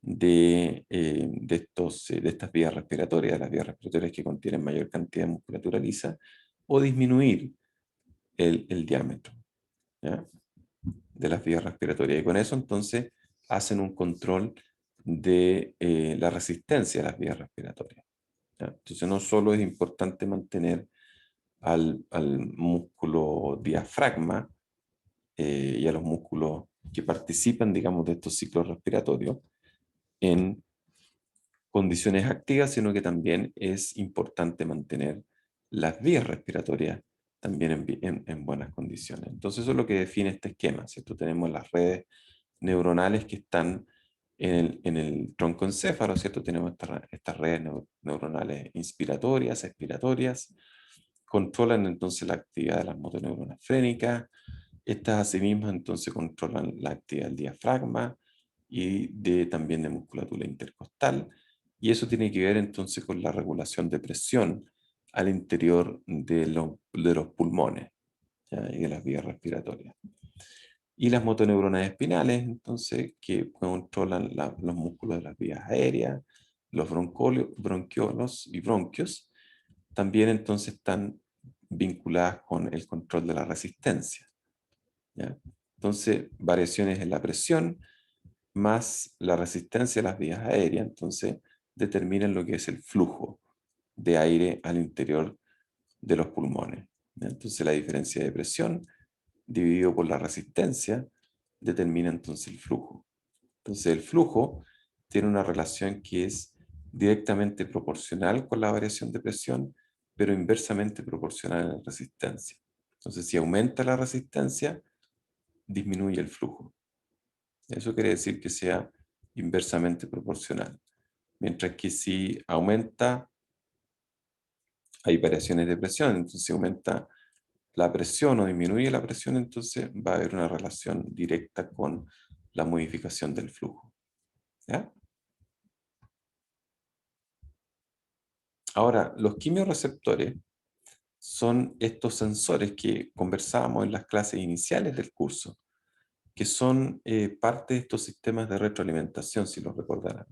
de estas vías respiratorias, las vías respiratorias que contienen mayor cantidad de musculatura lisa, o disminuir el diámetro, ¿ya? De las vías respiratorias. Y con eso entonces hacen un control de la resistencia a las vías respiratorias, ¿ya? Entonces no solo es importante mantener al músculo diafragma y a los músculos que participan, digamos, de estos ciclos respiratorios en condiciones activas, sino que también es importante mantener las vías respiratorias también en buenas condiciones. Entonces eso es lo que define este esquema, ¿cierto? Tenemos las redes neuronales que están en el tronco encéfalo, ¿cierto? Tenemos estas redes neuronales inspiratorias, expiratorias, controlan entonces la actividad de las motoneuronas frénicas. Estas asimismo entonces controlan la actividad del diafragma y también de musculatura intercostal. Y eso tiene que ver entonces con la regulación de presión al interior de los pulmones, ¿ya? Y de las vías respiratorias. Y las motoneuronas espinales, entonces, que controlan los músculos de las vías aéreas, los bronquiolos y bronquios, también entonces están vinculadas con el control de la resistencia, ¿ya? Entonces, variaciones en la presión más la resistencia a las vías aéreas, entonces determinan lo que es el flujo de aire al interior de los pulmones, ¿ya? Entonces, la diferencia de presión dividido por la resistencia determina entonces el flujo. Entonces, el flujo tiene una relación que es directamente proporcional con la variación de presión, pero inversamente proporcional a la resistencia. Entonces, si aumenta la resistencia, disminuye el flujo. Eso quiere decir que sea inversamente proporcional. Mientras que si aumenta, hay variaciones de presión, entonces si aumenta la presión o disminuye la presión, entonces va a haber una relación directa con la modificación del flujo, ¿ya? Ahora, los quimiorreceptores son estos sensores que conversábamos en las clases iniciales del curso, que son parte de estos sistemas de retroalimentación, si lo recordarán.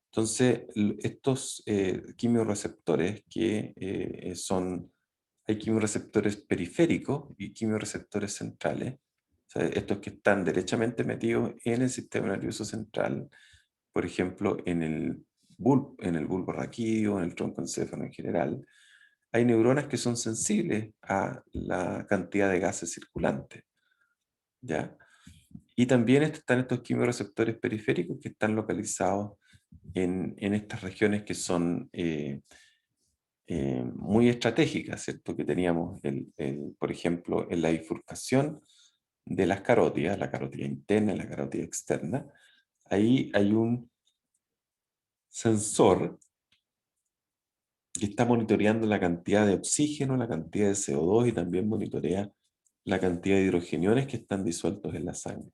Entonces, estos quimiorreceptores hay quimiorreceptores periféricos y quimiorreceptores centrales, o sea, estos que están derechamente metidos en el sistema nervioso central, por ejemplo, en el bulbo raquídeo, en el tronco encéfalo en general. Hay neuronas que son sensibles a la cantidad de gases circulantes, ¿ya? Y también están estos quimiorreceptores periféricos que están localizados en estas regiones que son muy estratégicas, ¿cierto? Que teníamos, por ejemplo, en la bifurcación de las carótidas, la carótida interna y la carótida externa, ahí hay un sensor que está monitoreando la cantidad de oxígeno, la cantidad de CO2 y también monitorea la cantidad de hidrogeniones que están disueltos en la sangre.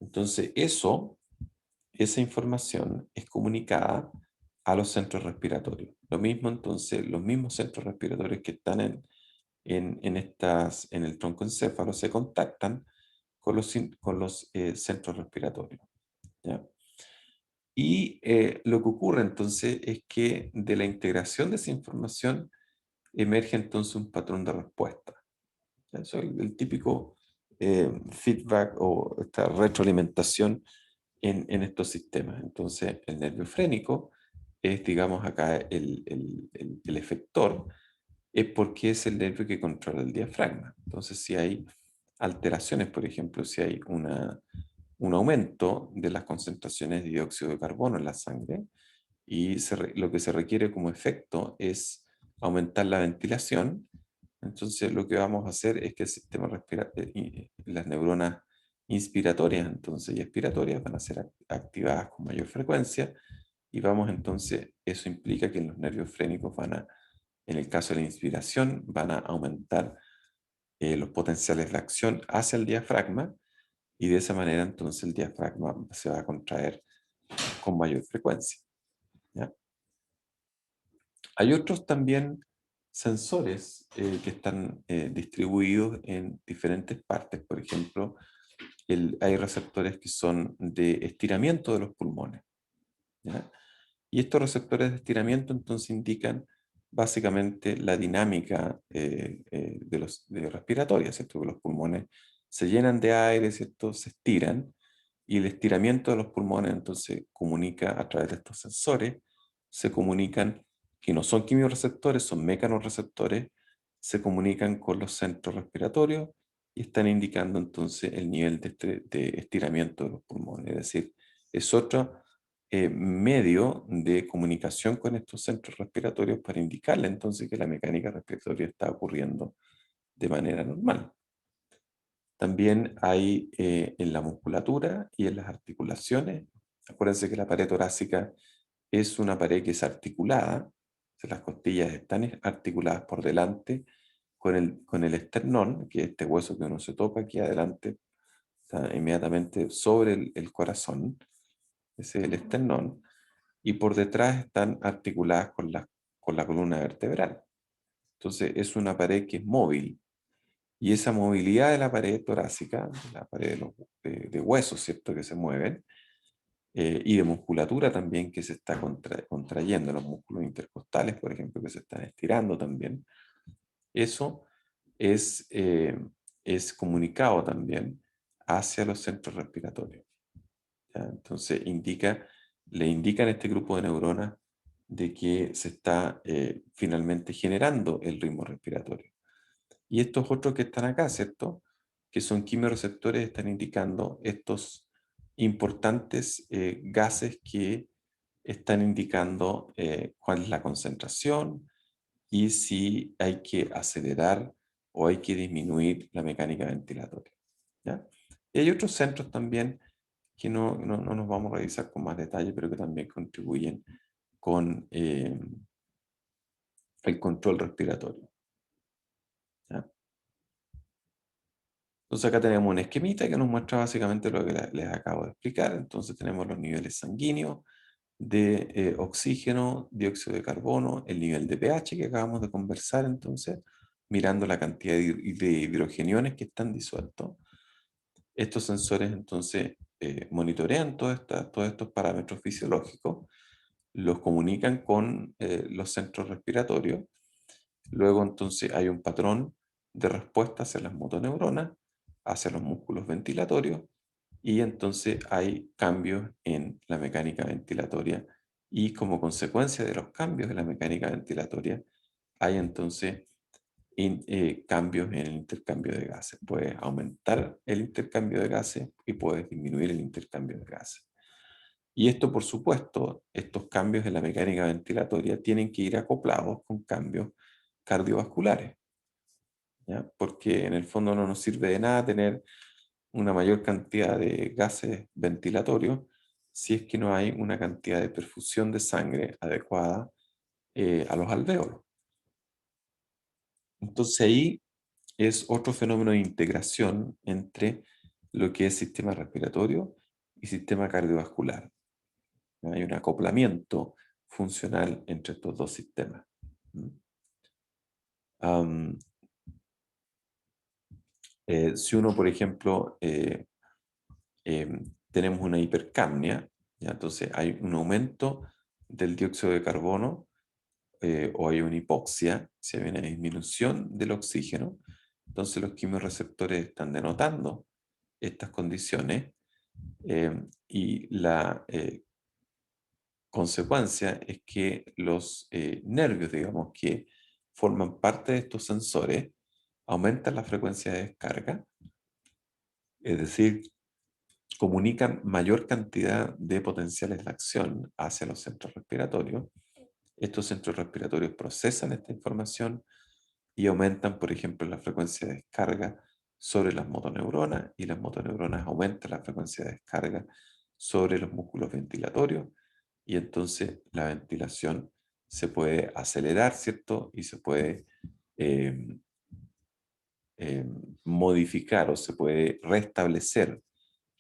Entonces, esa información es comunicada a los centros respiratorios. Lo mismo entonces, los mismos centros respiratorios que están en el tronco encéfalo se contactan con los centros respiratorios, ¿ya? Y lo que ocurre entonces es que de la integración de esa información emerge entonces un patrón de respuesta. ¿Ya? Eso es el típico feedback o esta retroalimentación en estos sistemas. Entonces, el nervio frénico es, digamos, acá el efector, es porque es el nervio que controla el diafragma. Entonces, si hay alteraciones, por ejemplo, si hay un aumento de las concentraciones de dióxido de carbono en la sangre, y lo que se requiere como efecto es aumentar la ventilación. Entonces lo que vamos a hacer es que el sistema respiratorio, las neuronas inspiratorias entonces y expiratorias van a ser activadas con mayor frecuencia y vamos entonces, eso implica que los nervios frénicos van a, en el caso de la inspiración, van a aumentar los potenciales de acción hacia el diafragma y de esa manera entonces el diafragma se va a contraer con mayor frecuencia. ¿Ya? Hay otros también sensores que están distribuidos en diferentes partes. Por ejemplo, hay receptores que son de estiramiento de los pulmones. ¿Ya? Y estos receptores de estiramiento entonces indican básicamente la dinámica de respiratoria, ¿cierto? Que los pulmones se llenan de aire, ¿cierto? Se estiran y el estiramiento de los pulmones entonces comunica a través de estos sensores, se comunican, que no son quimiorreceptores, son mecanorreceptores, se comunican con los centros respiratorios y están indicando entonces el nivel de estiramiento de los pulmones. Es decir, es otro medio de comunicación con estos centros respiratorios para indicarle entonces que la mecánica respiratoria está ocurriendo de manera normal. También hay en la musculatura y en las articulaciones. Acuérdense que la pared torácica es una pared que es articulada, o sea, las costillas están articuladas por delante con el esternón, que es este hueso que uno se toca aquí adelante, está inmediatamente sobre el corazón, ese es el esternón, y por detrás están articuladas con la columna vertebral. Entonces es una pared que es móvil, y esa movilidad de la pared torácica, de la pared de huesos, ¿cierto?, que se mueven, y de musculatura también que se está contrayendo, los músculos intercostales, por ejemplo, que se están estirando también, eso es comunicado también hacia los centros respiratorios. ¿Ya? Entonces le indican a este grupo de neuronas de que se está finalmente generando el ritmo respiratorio. Y estos otros que están acá, ¿cierto? Que son quimiorreceptores, están indicando estos importantes gases que están indicando cuál es la concentración y si hay que acelerar o hay que disminuir la mecánica ventilatoria. ¿Ya? Y hay otros centros también que no nos vamos a revisar con más detalle, pero que también contribuyen con el control respiratorio. ¿Ya? Entonces acá tenemos un esquemita que nos muestra básicamente lo que les acabo de explicar. Entonces tenemos los niveles sanguíneos de oxígeno, dióxido de carbono, el nivel de pH que acabamos de conversar entonces, mirando la cantidad de hidrogeniones que están disueltos. Estos sensores entonces monitorean todos estos parámetros fisiológicos, los comunican con los centros respiratorios. Luego entonces hay un patrón de respuesta hacia las motoneuronas, hacia los músculos ventilatorios, y entonces hay cambios en la mecánica ventilatoria y como consecuencia de los cambios en la mecánica ventilatoria hay entonces cambios en el intercambio de gases. Puedes aumentar el intercambio de gases y puedes disminuir el intercambio de gases. Y esto, por supuesto, estos cambios en la mecánica ventilatoria tienen que ir acoplados con cambios cardiovasculares, ¿ya? Porque en el fondo no nos sirve de nada tener una mayor cantidad de gases ventilatorios si es que no hay una cantidad de perfusión de sangre adecuada a los alvéolos. Entonces ahí es otro fenómeno de integración entre lo que es sistema respiratorio y sistema cardiovascular. Hay un acoplamiento funcional entre estos dos sistemas. Um, si uno, por ejemplo, tenemos una hipercapnia, ¿ya? Entonces hay un aumento del dióxido de carbono o hay una hipoxia, si hay una disminución del oxígeno, entonces los quimiorreceptores están denotando estas condiciones y la consecuencia es que los nervios, digamos, que forman parte de estos sensores, aumentan la frecuencia de descarga, es decir, comunican mayor cantidad de potenciales de acción hacia los centros respiratorios, Estos centros respiratorios procesan esta información y aumentan, por ejemplo, la frecuencia de descarga sobre las motoneuronas, y las motoneuronas aumentan la frecuencia de descarga sobre los músculos ventilatorios, y entonces la ventilación se puede acelerar, ¿cierto? Y se puede eh, eh, modificar o se puede restablecer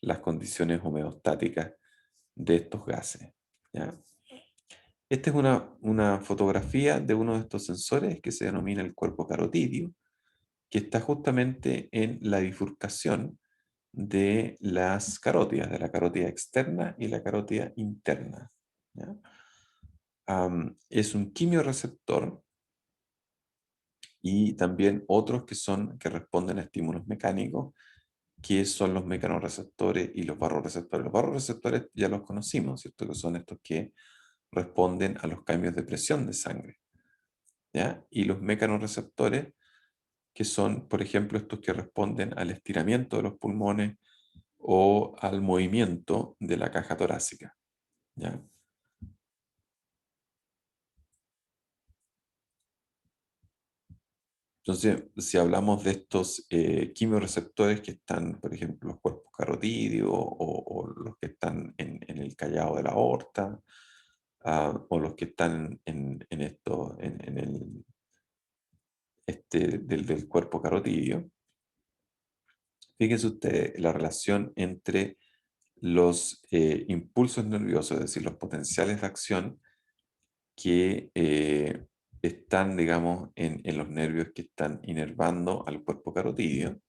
las condiciones homeostáticas de estos gases, ¿ya? Esta es una fotografía de uno de estos sensores que se denomina el cuerpo carotídeo, que está justamente en la bifurcación de las carótidas, de la carótida externa y la carótida interna, ¿ya? Es un quimioreceptor, y también otros que responden a estímulos mecánicos, que son los mecanorreceptores y los barroreceptores. Los barroreceptores ya los conocimos, ¿cierto? Que son estos que responden a los cambios de presión de sangre, ¿ya? Y los mecanorreceptores, que son, por ejemplo, estos que responden al estiramiento de los pulmones o al movimiento de la caja torácica, ¿ya? Entonces, si hablamos de estos quimioreceptores que están, por ejemplo, los cuerpos carotídeos, o los que están en el callado de la aorta, o los que están en esto, en el del cuerpo carotídeo, fíjense ustedes la relación entre los impulsos nerviosos, es decir, los potenciales de acción que están, digamos, en los nervios que están inervando al cuerpo carotídeo.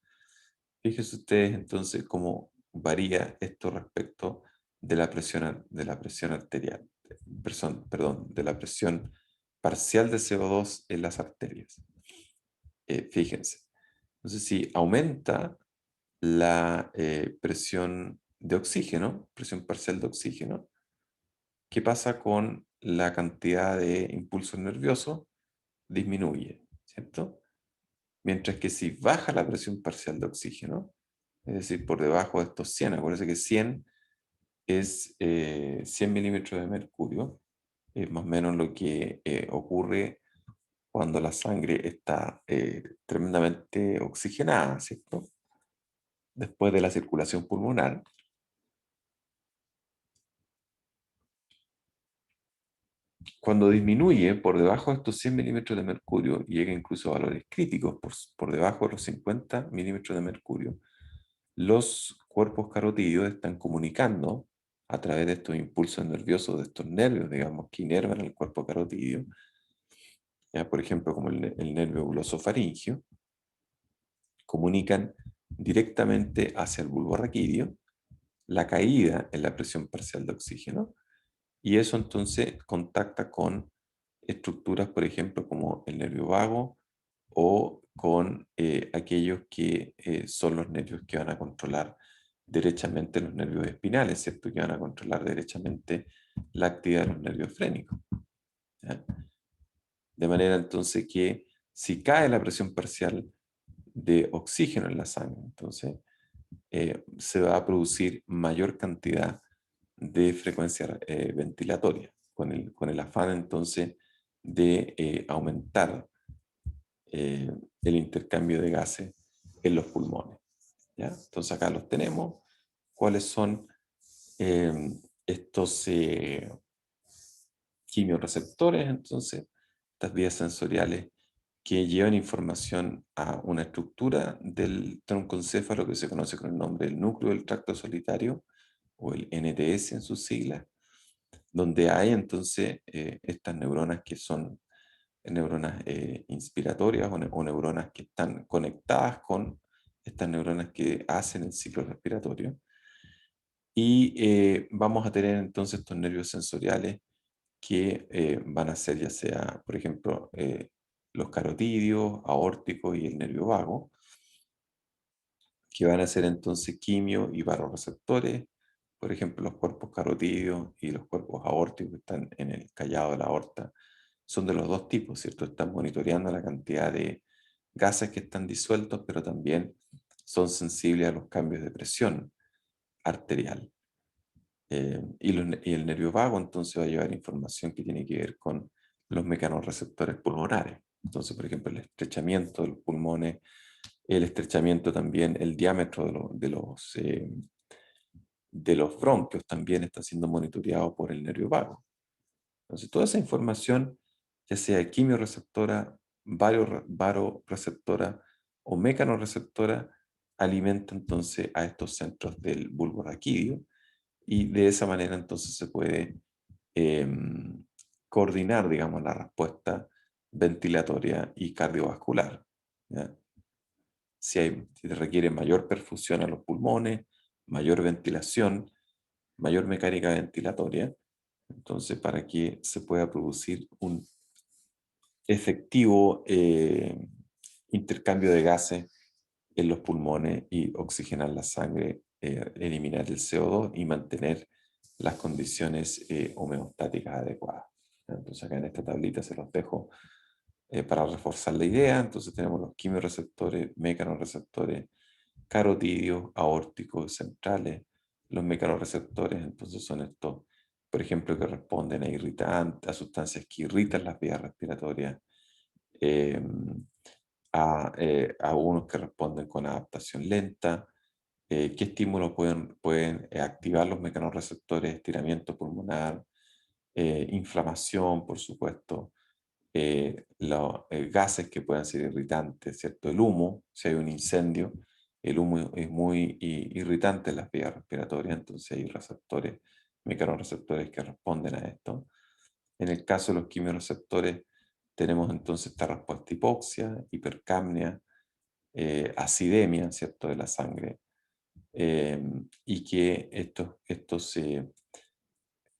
Fíjense ustedes entonces cómo varía esto respecto de la presión arterial, perdón, de la presión parcial de CO2 en las arterias. Fíjense. Entonces, si aumenta la presión de oxígeno, presión parcial de oxígeno, ¿qué pasa con la cantidad de impulsos nerviosos? Disminuye, ¿cierto? Mientras que si baja la presión parcial de oxígeno, es decir, por debajo de estos 100, acuérdense que 100 es 100 milímetros de mercurio, es más o menos lo que ocurre cuando la sangre está tremendamente oxigenada, ¿cierto? Después de la circulación pulmonar. Cuando disminuye por debajo de estos 100 milímetros de mercurio, y llega incluso a valores críticos por debajo de los 50 milímetros de mercurio, los cuerpos carotídeos están comunicando a través de estos impulsos nerviosos, de estos nervios, digamos, que inervan el cuerpo carotídeo, ya, por ejemplo, como el nervio glosofaringio, comunican directamente hacia el bulbo raquídeo la caída en la presión parcial de oxígeno, y eso entonces contacta con estructuras, por ejemplo, como el nervio vago, o con aquellos que son los nervios que van a controlar derechamente los nervios espinales, ¿cierto? Que van a controlar derechamente la actividad de los nervios frénicos, ¿ya? De manera entonces que si cae la presión parcial de oxígeno en la sangre, entonces se va a producir mayor cantidad de frecuencia ventilatoria, con el afán entonces de aumentar el intercambio de gases en los pulmones, ¿ya? Entonces acá los tenemos. ¿Cuáles son eh, estos quimioreceptores? Entonces, estas vías sensoriales que llevan información a una estructura del troncoencéfalo que se conoce con el nombre del núcleo del tracto solitario, o el NTS en sus siglas, donde hay entonces estas neuronas que son neuronas inspiratorias, o neuronas que están conectadas con estas neuronas que hacen el ciclo respiratorio. Y vamos a tener entonces estos nervios sensoriales que van a ser, ya sea, por ejemplo, los carotídeos, aórticos y el nervio vago, que van a ser entonces quimio y barorreceptores. Por ejemplo, los cuerpos carotídeos y los cuerpos aórticos que están en el callado de la aorta son de los dos tipos, ¿cierto? Están monitoreando la cantidad de gases que están disueltos, pero también son sensibles a los cambios de presión arterial. Y el nervio vago entonces va a llevar información que tiene que ver con los mecanorreceptores pulmonares. Entonces, por ejemplo, el estrechamiento de los pulmones, el estrechamiento también, el diámetro de los bronquios también está siendo monitoreado por el nervio vago. Entonces, toda esa información, ya sea quimioreceptora, varoreceptora o mecanorreceptora, alimenta entonces a estos centros del bulbo raquídeo y de esa manera entonces se puede coordinar, digamos, la respuesta ventilatoria y cardiovascular. ¿Ya? Si requiere mayor perfusión a los pulmones, mayor ventilación, mayor mecánica ventilatoria, entonces para que se pueda producir un efectivo intercambio de gases en los pulmones y oxigenar la sangre, eliminar el CO2 y mantener las condiciones homeostáticas adecuadas. Entonces acá en esta tablita se los dejo para reforzar la idea. Entonces tenemos los quimioreceptores, mecanorreceptores, carotídeos, aórticos, centrales. Los mecanorreceptores entonces son estos, por ejemplo, que responden a irritantes, a sustancias que irritan las vías respiratorias, eh, a unos que responden con adaptación lenta. ¿Qué estímulos pueden activar los mecanorreceptores? Estiramiento pulmonar, inflamación, por supuesto, los gases que puedan ser irritantes, ¿cierto? El humo, si hay un incendio, el humo es muy irritante en las vías respiratorias, entonces hay receptores, mecanorreceptores que responden a esto. En el caso de los quimioreceptores, tenemos entonces esta respuesta hipoxia, hipercapnia, acidemia, ¿cierto?, de la sangre, y que estos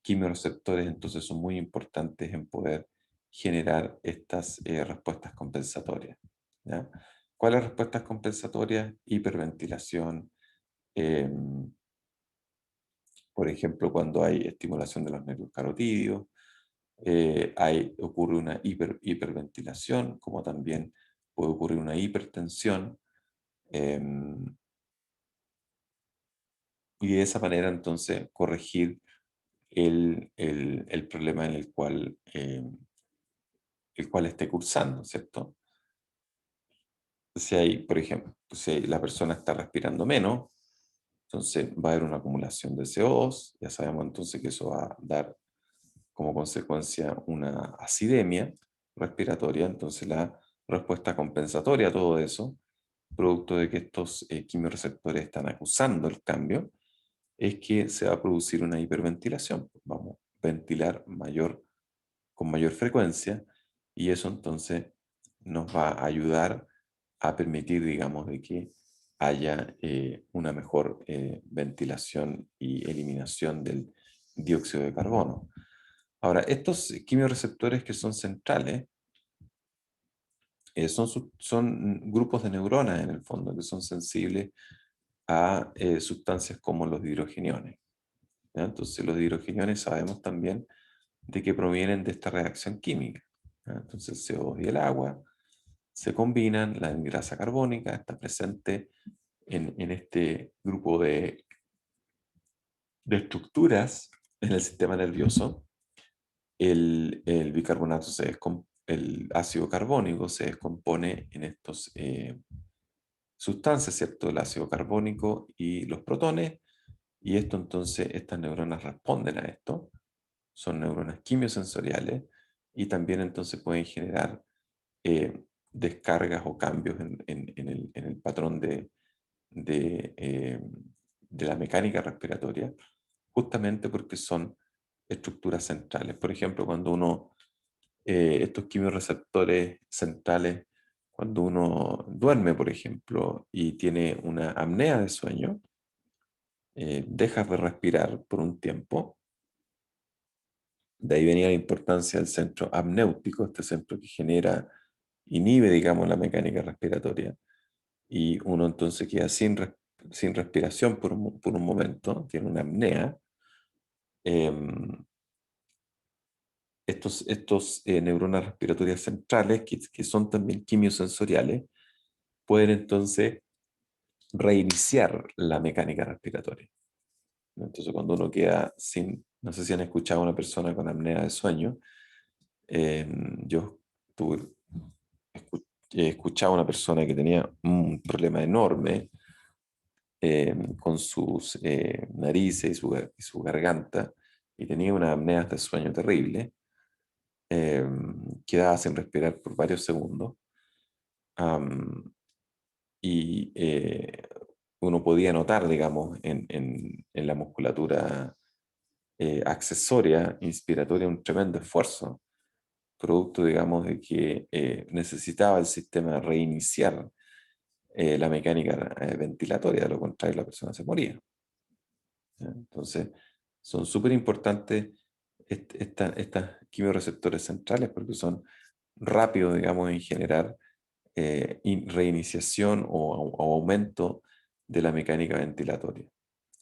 quimioreceptores entonces son muy importantes en poder generar estas respuestas compensatorias. ¿Ya? ¿Cuáles respuestas compensatorias? Hiperventilación, por ejemplo, cuando hay estimulación de los nervios carotídeos, ocurre una hiperventilación, como también puede ocurrir una hipertensión, y de esa manera entonces corregir el problema en el cual esté cursando, ¿cierto? Si hay, por ejemplo, si la persona está respirando menos, entonces va a haber una acumulación de CO2, ya sabemos entonces que eso va a dar como consecuencia una acidemia respiratoria, entonces la respuesta compensatoria a todo eso, producto de que estos quimioreceptores están acusando el cambio, es que se va a producir una hiperventilación. Vamos a ventilar con mayor frecuencia y eso entonces nos va a ayudar a permitir, digamos, de que haya una mejor ventilación y eliminación del dióxido de carbono. Ahora, estos quimioreceptores que son centrales son grupos de neuronas en el fondo que son sensibles a sustancias como los hidrogeniones. ¿Ya? Entonces, los hidrogeniones sabemos también de que provienen de esta reacción química. ¿Ya? Entonces, el CO2 y el agua se combinan, la anhidrasa carbónica está presente en este grupo de estructuras en el sistema nervioso. El bicarbonato el ácido carbónico se descompone en estas sustancias, ¿cierto? El ácido carbónico y los protones, y esto entonces, estas neuronas responden a esto, son neuronas quimiosensoriales, y también entonces pueden generar descargas o cambios en el patrón de, eh, de la mecánica respiratoria, justamente porque son estructuras centrales. Por ejemplo, estos quimiorreceptores centrales, cuando uno duerme, por ejemplo, y tiene una apnea de sueño, dejas de respirar por un tiempo. De ahí venía la importancia del centro apnéutico, este centro que inhibe, digamos, la mecánica respiratoria. Y uno entonces queda sin respiración por un momento, tiene una apnea. Em, estos neuronas respiratorias centrales, que son también quimiosensoriales, pueden entonces reiniciar la mecánica respiratoria. Entonces, cuando uno queda no sé si han escuchado a una persona con apnea de sueño, Yo tuve, he escuchado a una persona que tenía un problema enorme con sus narices y su garganta, y tenía una apnea de sueño terrible. eh, Quedaba sin respirar por varios segundos. am, y uno podía notar, digamos, en la musculatura accesoria, inspiratoria, un tremendo esfuerzo, producto, digamos, de que necesitaba el sistema reiniciar la mecánica ventilatoria, de lo contrario la persona se moría. ¿Ya? Entonces, son súper importantes estas quimiorreceptores centrales porque son rápidos, digamos, en generar reiniciación o aumento de la mecánica ventilatoria,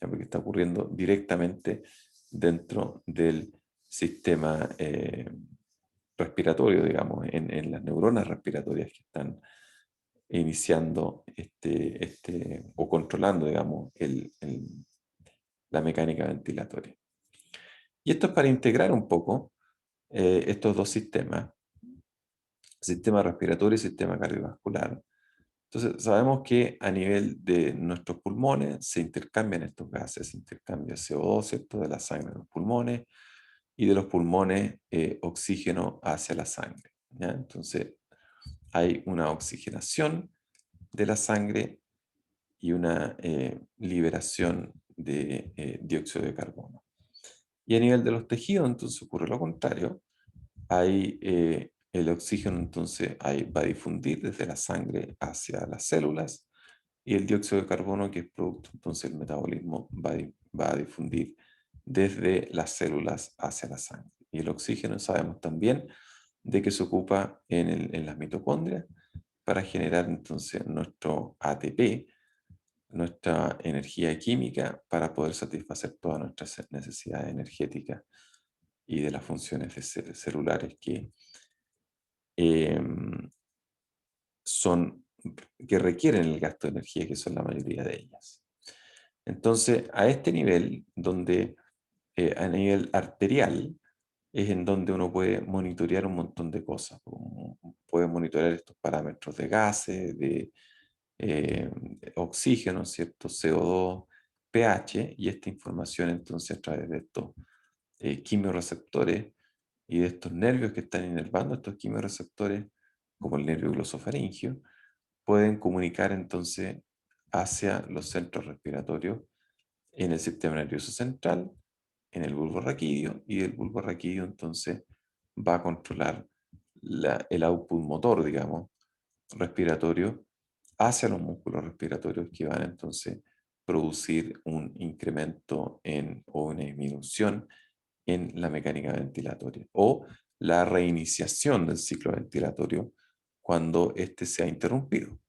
¿ya? Porque está ocurriendo directamente dentro del sistema respiratorio, digamos, en las neuronas respiratorias que están iniciando o controlando, digamos, la mecánica ventilatoria. Y esto es para integrar un poco estos dos sistemas, sistema respiratorio y sistema cardiovascular. Entonces, sabemos que a nivel de nuestros pulmones se intercambian estos gases, se intercambia CO2, ¿cierto?, de la sangre a los pulmones y de los pulmones oxígeno hacia la sangre, ¿ya? Entonces, hay una oxigenación de la sangre y una liberación de dióxido de carbono. Y a nivel de los tejidos, entonces ocurre lo contrario. Hay el oxígeno, entonces ahí va a difundir desde la sangre hacia las células y el dióxido de carbono, que es producto entonces del metabolismo, va a difundir desde las células hacia la sangre. Y el oxígeno sabemos también de que se ocupa en las mitocondrias para generar entonces nuestro ATP, nuestra energía química para poder satisfacer todas nuestras necesidades energéticas y de las funciones celulares eh, son, que requieren el gasto de energía, que son la mayoría de ellas. Entonces, a este nivel, donde a nivel arterial, es en donde uno puede monitorear un montón de cosas. Puede monitorear estos parámetros de gases, de oxígeno, ¿cierto? CO2, pH, y esta información entonces a través de estos quimiorreceptores y de estos nervios que están inervando estos quimiorreceptores, como el nervio glosofaringio, pueden comunicar entonces hacia los centros respiratorios en el sistema nervioso central, en el bulbo raquídeo, y el bulbo raquídeo entonces va a controlar el output motor, digamos, respiratorio hacia los músculos respiratorios que van a entonces producir un incremento o una disminución en la mecánica ventilatoria o la reiniciación del ciclo ventilatorio cuando éste se ha interrumpido,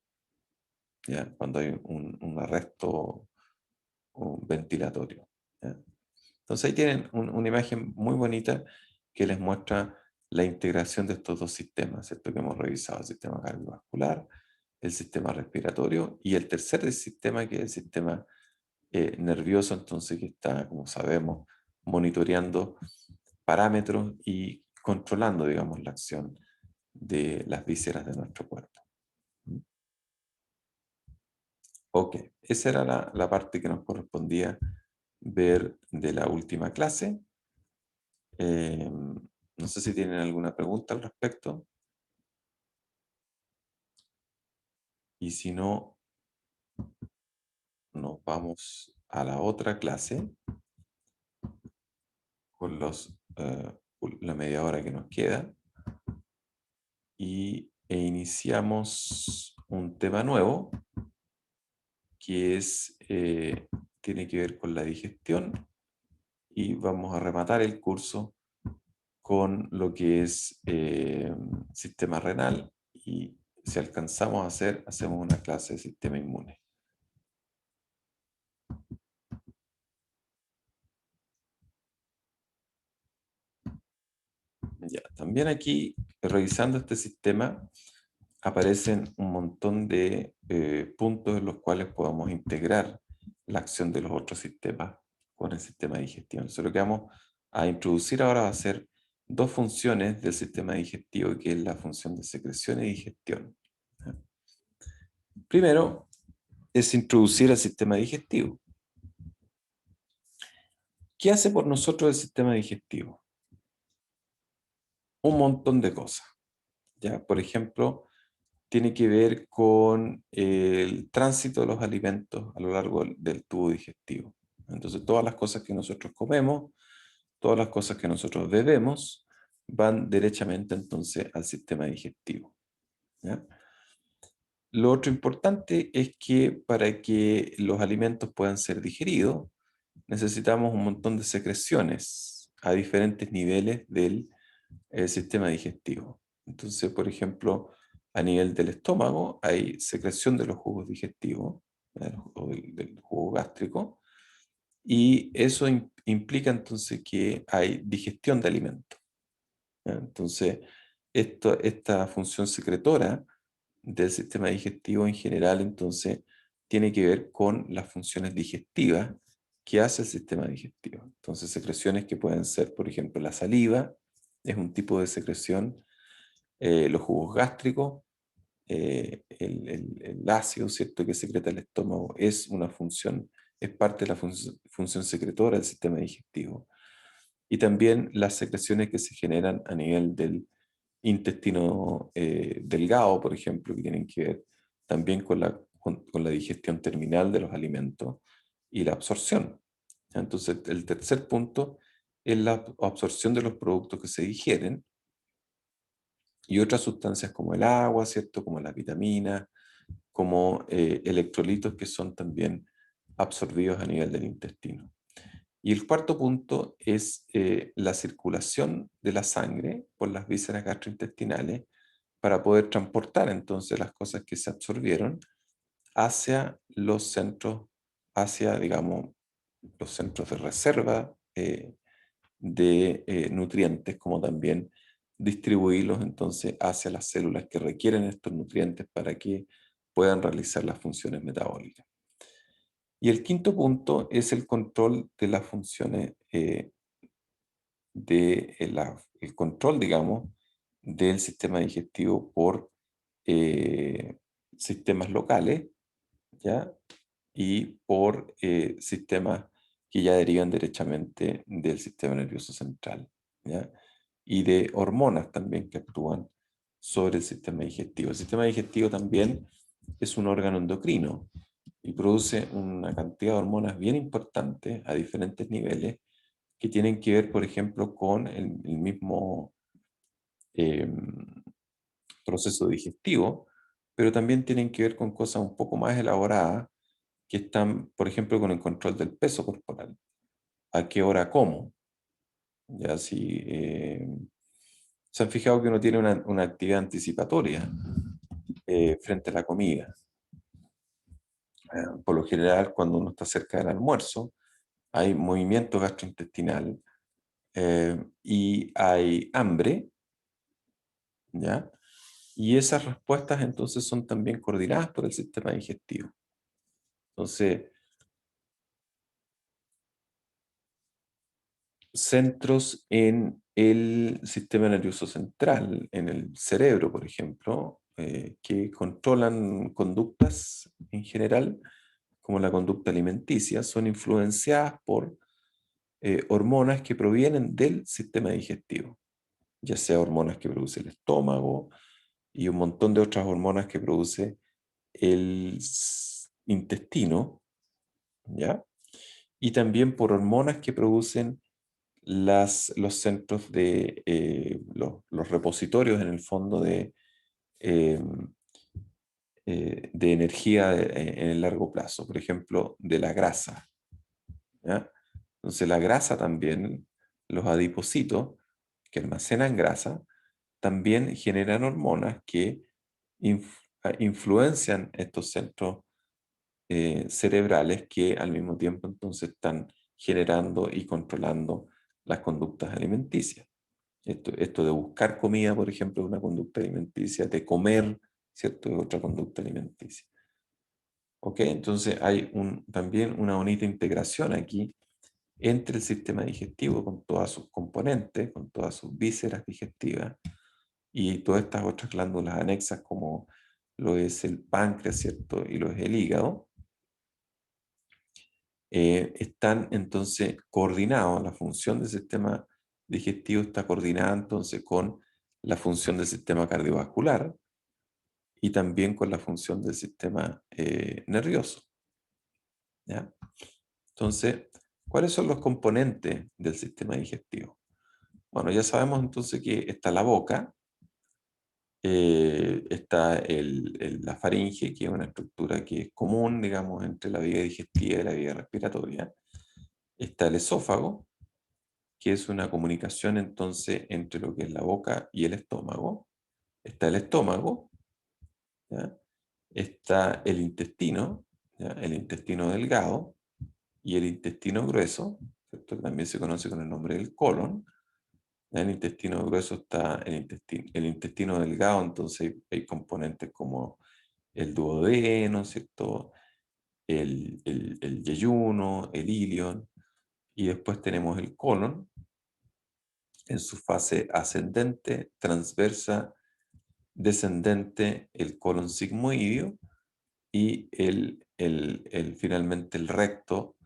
¿ya? Cuando hay un arresto ventilatorio, ¿ya? Entonces ahí tienen una imagen muy bonita que les muestra la integración de estos dos sistemas, esto que hemos revisado, el sistema cardiovascular, el sistema respiratorio y el tercer sistema, que es el sistema nervioso, entonces que está, como sabemos, monitoreando parámetros y controlando, digamos, la acción de las vísceras de nuestro cuerpo. Ok, esa era la parte que nos correspondía ver de la última clase. No sé si tienen alguna pregunta al respecto. Y si no, nos vamos a la otra clase con la media hora que nos queda e iniciamos un tema nuevo que tiene que ver con la digestión y vamos a rematar el curso con lo que es sistema renal y si alcanzamos a hacer, hacemos una clase de sistema inmune. Ya, también aquí, revisando este sistema, aparecen un montón de puntos en los cuales podamos integrar la acción de los otros sistemas con el sistema digestivo. Entonces, lo que vamos a introducir ahora va a ser dos funciones del sistema digestivo, que es la función de secreción y digestión. ¿Ya? Primero, es introducir al sistema digestivo. ¿Qué hace por nosotros el sistema digestivo? Un montón de cosas. ¿Ya? Por ejemplo, tiene que ver con el tránsito de los alimentos a lo largo del tubo digestivo. Entonces, todas las cosas que nosotros comemos, todas las cosas que nosotros bebemos, van derechamente entonces al sistema digestivo. ¿Ya? Lo otro importante es que para que los alimentos puedan ser digeridos, necesitamos un montón de secreciones a diferentes niveles del sistema digestivo. Entonces, por ejemplo, a nivel del estómago hay secreción de los jugos digestivos, o del jugo gástrico, y eso implica entonces que hay digestión de alimentos. ¿Ya? Entonces, esta función secretora del sistema digestivo en general, entonces, tiene que ver con las funciones digestivas que hace el sistema digestivo. Entonces, secreciones que pueden ser, por ejemplo, la saliva, es un tipo de secreción, los jugos gástricos, el ácido, ¿cierto?, que secreta el estómago, es una función, es parte de la función secretora del sistema digestivo. Y también las secreciones que se generan a nivel del intestino delgado, por ejemplo, que tienen que ver también con la digestión terminal de los alimentos y la absorción. Entonces, el tercer punto es la absorción de los productos que se digieren y otras sustancias como el agua, ¿cierto? Como las vitaminas, como electrolitos que son también absorbidos a nivel del intestino. Y el cuarto punto es la circulación de la sangre por las vísceras gastrointestinales para poder transportar entonces las cosas que se absorbieron hacia los centros, hacia, digamos, los centros de reserva de nutrientes, como también distribuirlos entonces hacia las células que requieren estos nutrientes para que puedan realizar las funciones metabólicas. Y el quinto punto es el control de las funciones, el control, digamos, del sistema digestivo por eh, sistemas locales, ¿ya? Y por sistemas que ya derivan derechamente del sistema nervioso central, ¿ya? Y de hormonas también que actúan sobre el sistema digestivo. El sistema digestivo también es un órgano endocrino y produce una cantidad de hormonas bien importantes a diferentes niveles que tienen que ver, por ejemplo, con el mismo em, proceso digestivo, pero también tienen que ver con cosas un poco más elaboradas que están, por ejemplo, con el control del peso corporal. ¿A qué hora como? Ya si se han fijado que uno tiene una actividad anticipatoria frente a la comida. Por lo general, cuando uno está cerca del almuerzo, hay movimiento gastrointestinal y hay hambre, ¿ya? Y esas respuestas entonces son también coordinadas por el sistema digestivo. Entonces, centros en el sistema nervioso central, en el cerebro, por ejemplo, que controlan conductas en general, como la conducta alimenticia, son influenciadas por hormonas que provienen del sistema digestivo, ya sea hormonas que produce el estómago y un montón de otras hormonas que produce el intestino, ¿ya? Y también por hormonas que producen los centros de los repositorios en el fondo eh, de energía en el largo plazo, por ejemplo, de la grasa. ¿Ya? Entonces la grasa también, los adipocitos que almacenan grasa, también generan hormonas que influencian estos centros cerebrales que al mismo tiempo entonces están generando y controlando las conductas alimenticias. Esto de buscar comida, por ejemplo, es una conducta alimenticia, de comer, ¿cierto? Es otra conducta alimenticia. ¿Ok? Entonces hay también una bonita integración aquí entre el sistema digestivo con todas sus componentes, con todas sus vísceras digestivas y todas estas otras glándulas anexas como lo es el páncreas, ¿cierto? Y lo es el hígado, están entonces coordinados, la función del sistema digestivo está coordinada entonces con la función del sistema cardiovascular y también con la función del sistema nervioso, ¿ya? Entonces, ¿cuáles son los componentes del sistema digestivo? Bueno, ya sabemos entonces que está la boca, está la faringe, que es una estructura que es común, digamos, entre la vía digestiva y la vía respiratoria. Está el esófago, que es una comunicación entonces entre lo que es la boca y el estómago. Está el estómago, ¿ya? Está el intestino, ¿ya? El intestino delgado y el intestino grueso, ¿cierto? Que también se conoce con el nombre del colon. En el intestino grueso está el intestino delgado, entonces hay componentes como el duodeno, ¿cierto? El yeyuno, el ilion, y después tenemos el colon en su fase ascendente, transversa, descendente, el colon sigmoideo, y finalmente el recto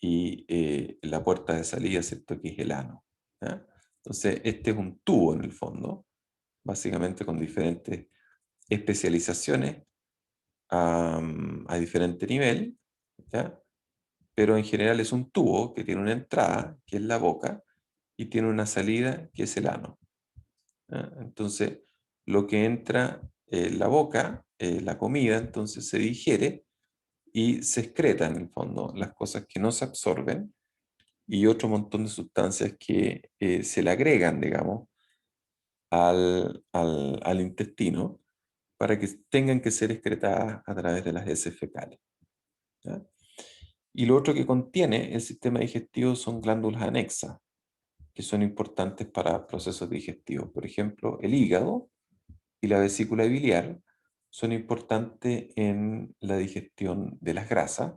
y la puerta de salida, ¿cierto? Que es el ano, ¿ya? Entonces, este es un tubo en el fondo, básicamente con diferentes especializaciones a diferente nivel, ¿ya? Pero en general es un tubo que tiene una entrada, que es la boca, y tiene una salida, que es el ano, ¿ya? Entonces, lo que entra en la boca, la comida, entonces se digiere y se excreta en el fondo las cosas que no se absorben y otro montón de sustancias que se le agregan, digamos, al intestino para que tengan que ser excretadas a través de las heces fecales, ¿ya? Y lo otro que contiene el sistema digestivo son glándulas anexas, que son importantes para procesos digestivos. Por ejemplo, el hígado y la vesícula biliar son importantes en la digestión de las grasas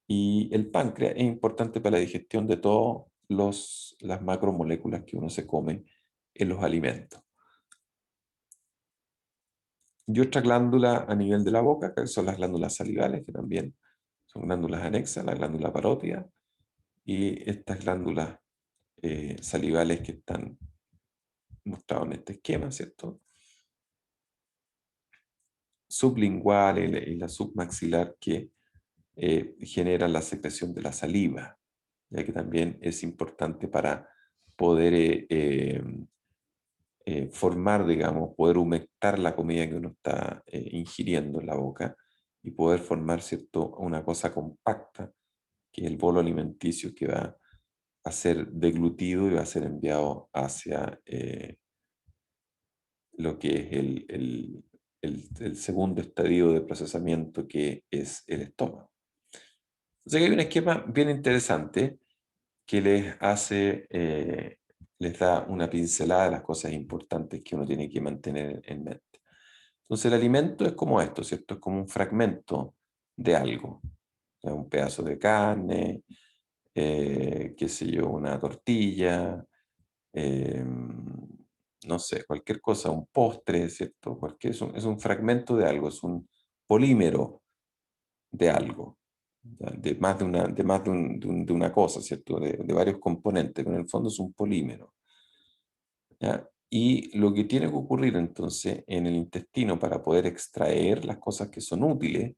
y el páncreas es importante para la digestión de todas las macromoléculas que uno se come en los alimentos. Y otra glándula a nivel de la boca, que son las glándulas salivales, que también son glándulas anexas, la glándula parótida, y estas glándulas salivales que están mostradas en este esquema, ¿cierto? Sublingual y la submaxilar que generan la secreción de la saliva, ya que también es importante para poder formar, digamos, poder humectar la comida que uno está ingiriendo en la boca y poder formar, ¿cierto?, una cosa compacta, que es el bolo alimenticio que va a ser deglutido y va a ser enviado hacia lo que es el segundo estadio de procesamiento, que es el estómago. Entonces aquí hay un esquema bien interesante que les da una pincelada de las cosas importantes que uno tiene que mantener en mente. Entonces el alimento es como esto, ¿cierto? Es como un fragmento de algo, o sea, un pedazo de carne, qué sé yo, una tortilla, eh, no sé, cualquier cosa, un postre, ¿cierto? Es un fragmento de algo, es un polímero de algo, ¿ya? De una cosa, ¿cierto? De varios componentes, pero en el fondo es un polímero, ¿ya? Y lo que tiene que ocurrir entonces en el intestino para poder extraer las cosas que son útiles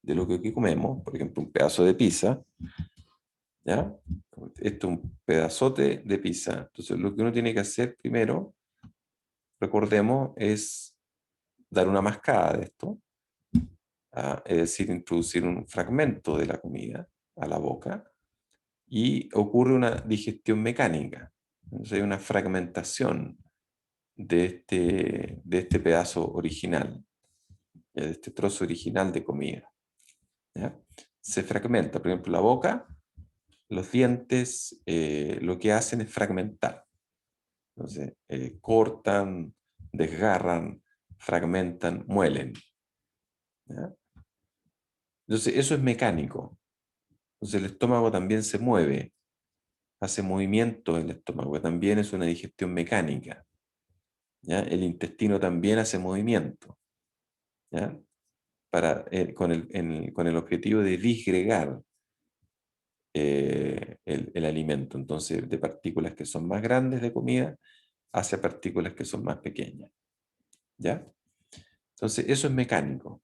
de lo que aquí comemos, por ejemplo, un pedazo de pizza, ¿ya? Esto es un pedazote de pizza. Entonces, lo que uno tiene que hacer primero, recordemos, es dar una mascada de esto, ¿ah? Es decir, introducir un fragmento de la comida a la boca y ocurre una digestión mecánica. Entonces, hay una fragmentación de este pedazo original, de este trozo original de comida, ¿ya? Se fragmenta, por ejemplo, la boca, los dientes, lo que hacen es fragmentar. Entonces, cortan, desgarran, fragmentan, muelen, ¿ya? Entonces, eso es mecánico. Entonces, el estómago también se mueve hace movimiento el estómago, también es una digestión mecánica, ¿ya? El intestino también hace movimiento, ¿ya? Con el objetivo de disgregar el alimento, entonces de partículas que son más grandes de comida hacia partículas que son más pequeñas, ¿ya? Entonces eso es mecánico.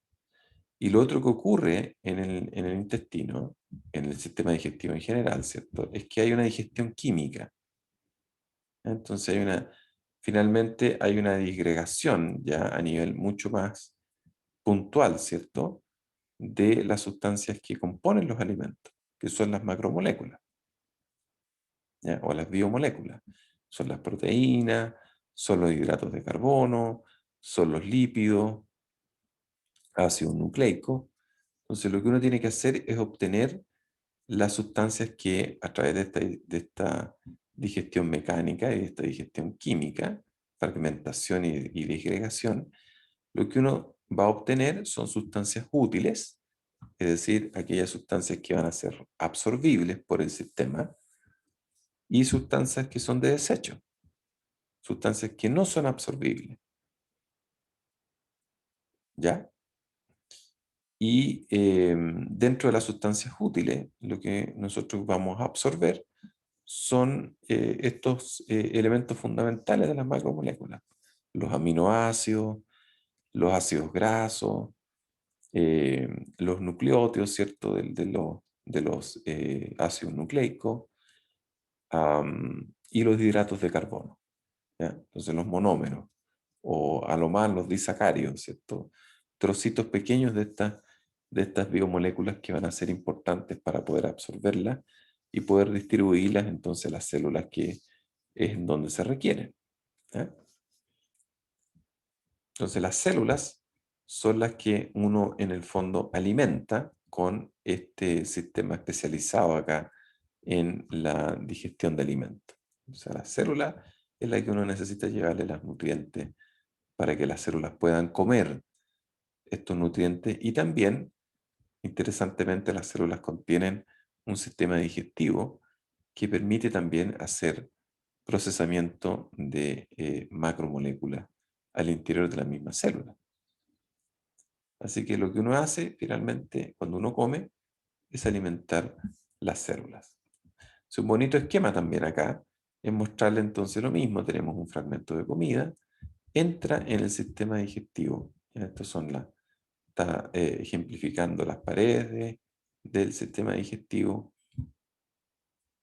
Y lo otro que ocurre en el intestino, en el sistema digestivo en general, ¿cierto? Es que hay una digestión química. Entonces finalmente hay una disgregación ya a nivel mucho más puntual, ¿cierto? De las sustancias que componen los alimentos, que son las macromoléculas, ¿ya? O las biomoléculas. Son las proteínas, son los hidratos de carbono, son los lípidos, ácidos nucleicos. Entonces lo que uno tiene que hacer es obtener las sustancias que a través de esta digestión mecánica y de esta digestión química, fragmentación y disgregación, lo que uno va a obtener son sustancias útiles, es decir, aquellas sustancias que van a ser absorbibles por el sistema, y sustancias que son de desecho, sustancias que no son absorbibles, ¿ya? Y dentro de las sustancias útiles, lo que nosotros vamos a absorber son estos elementos fundamentales de las macromoléculas, los aminoácidos, los ácidos grasos, eh, los nucleótidos, ¿cierto? De los ácidos nucleicos, y los hidratos de carbono, ¿ya? Entonces los monómeros, o a lo más los disacáridos, ¿cierto? Trocitos pequeños de estas biomoléculas que van a ser importantes para poder absorberlas y poder distribuirlas entonces a las células que es en donde se requieren, ¿ya? Entonces las células son las que uno en el fondo alimenta con este sistema especializado acá en la digestión de alimentos. O sea, la célula es la que uno necesita llevarle los nutrientes para que las células puedan comer estos nutrientes, y también, interesantemente, las células contienen un sistema digestivo que permite también hacer procesamiento de macromoléculas al interior de la misma célula. Así que lo que uno hace finalmente cuando uno come es alimentar las células. Es un bonito esquema también acá, es mostrarle entonces lo mismo. Tenemos un fragmento de comida, entra en el sistema digestivo. Estas son está ejemplificando las paredes del sistema digestivo.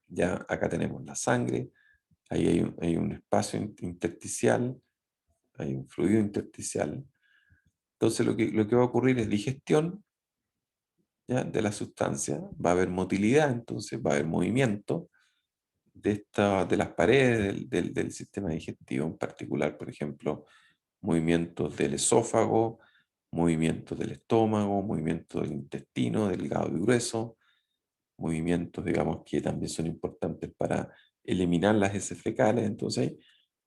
Ya acá tenemos la sangre, ahí hay un espacio intersticial, hay un fluido intersticial. Entonces lo que va a ocurrir es digestión, ¿ya? De la sustancia, va a haber motilidad, entonces va a haber movimiento de las paredes del sistema digestivo, en particular, por ejemplo, movimientos del esófago, movimientos del estómago, movimientos del intestino, delgado y grueso, movimientos, digamos, que también son importantes para eliminar las heces fecales. Entonces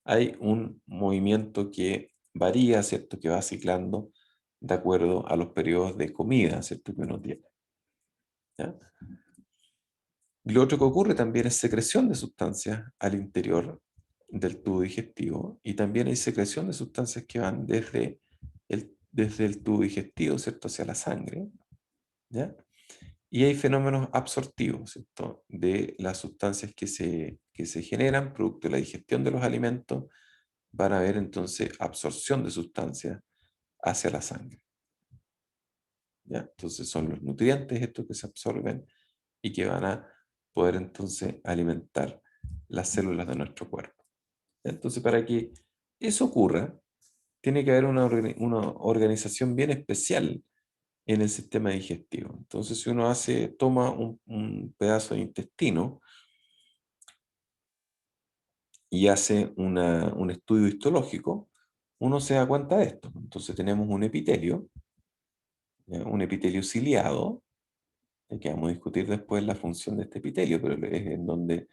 hay un movimiento que varía, ¿cierto? Que va ciclando de acuerdo a los periodos de comida, ¿cierto? Que uno tiene, ¿ya? Y lo otro que ocurre también es secreción de sustancias al interior del tubo digestivo, y también hay secreción de sustancias que van desde el tubo digestivo, ¿cierto? Hacia la sangre, ¿ya? Y hay fenómenos absortivos, ¿cierto? De las sustancias que se generan producto de la digestión de los alimentos. Van a haber entonces absorción de sustancias hacia la sangre, ¿ya? Entonces son los nutrientes estos que se absorben y que van a poder entonces alimentar las células de nuestro cuerpo. Entonces, para que eso ocurra, tiene que haber una organización bien especial en el sistema digestivo. Entonces, si uno toma un pedazo de intestino y hace un estudio histológico, uno se da cuenta de esto. Entonces, tenemos un epitelio, ¿ya? Un epitelio ciliado, que vamos a discutir después la función de este epitelio, pero es en donde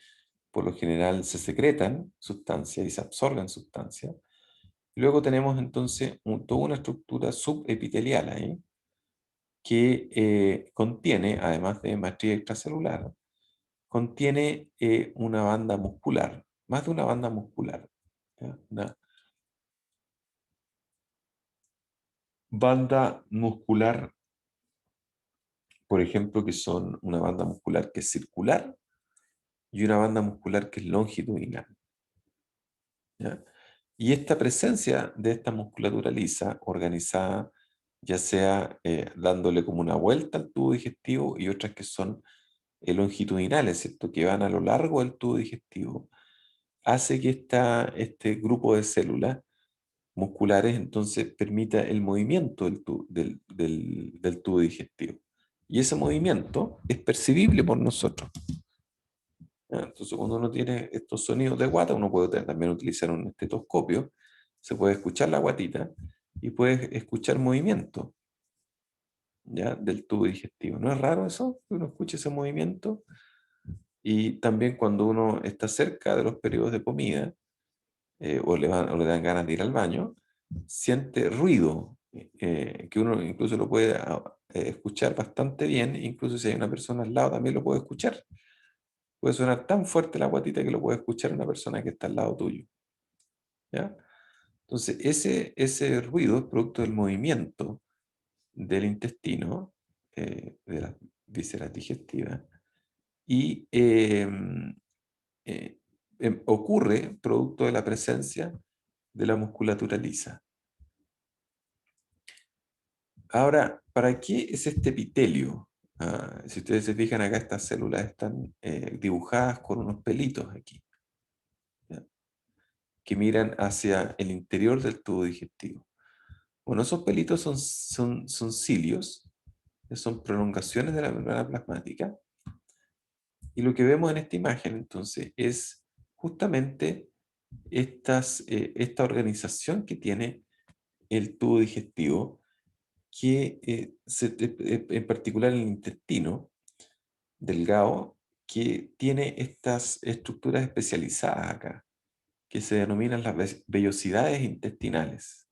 por lo general se secretan sustancias y se absorben sustancias. Luego tenemos entonces toda una estructura subepitelial ahí, que contiene, además de matriz extracelular, contiene una banda muscular, más de una banda muscular. ¿Ya? Una banda muscular, por ejemplo, que son una banda muscular que es circular y una banda muscular que es longitudinal. ¿Ya? Y esta presencia de esta musculatura lisa, organizada, ya sea dándole como una vuelta al tubo digestivo y otras que son longitudinales, ¿cierto? Que van a lo largo del tubo digestivo, hace que este grupo de células musculares entonces permita el movimiento del tubo digestivo. Y ese movimiento es percibible por nosotros. ¿Ya? Entonces, cuando uno tiene estos sonidos de guata, uno puede también utilizar un estetoscopio, se puede escuchar la guatita y puede escuchar movimiento, ¿ya? Del tubo digestivo. ¿No es raro eso? Que uno escuche ese movimiento. Y también cuando uno está cerca de los periodos de comida, o le dan ganas de ir al baño, siente ruido, que uno incluso lo puede escuchar bastante bien, incluso si hay una persona al lado también lo puede escuchar. Puede sonar tan fuerte la guatita que lo puede escuchar una persona que está al lado tuyo. ¿Ya? Entonces, ese ruido es producto del movimiento del intestino, de las vísceras digestivas, y eh, ocurre producto de la presencia de la musculatura lisa. Ahora, ¿para qué es este epitelio? Si ustedes se fijan acá, estas células están dibujadas con unos pelitos aquí, ¿ya? Que miran hacia el interior del tubo digestivo. Bueno, esos pelitos son cilios, que son prolongaciones de la membrana plasmática, y lo que vemos en esta imagen entonces es justamente esta organización que tiene el tubo digestivo, que en particular el intestino delgado, que tiene estas estructuras especializadas acá, que se denominan las vellosidades intestinales.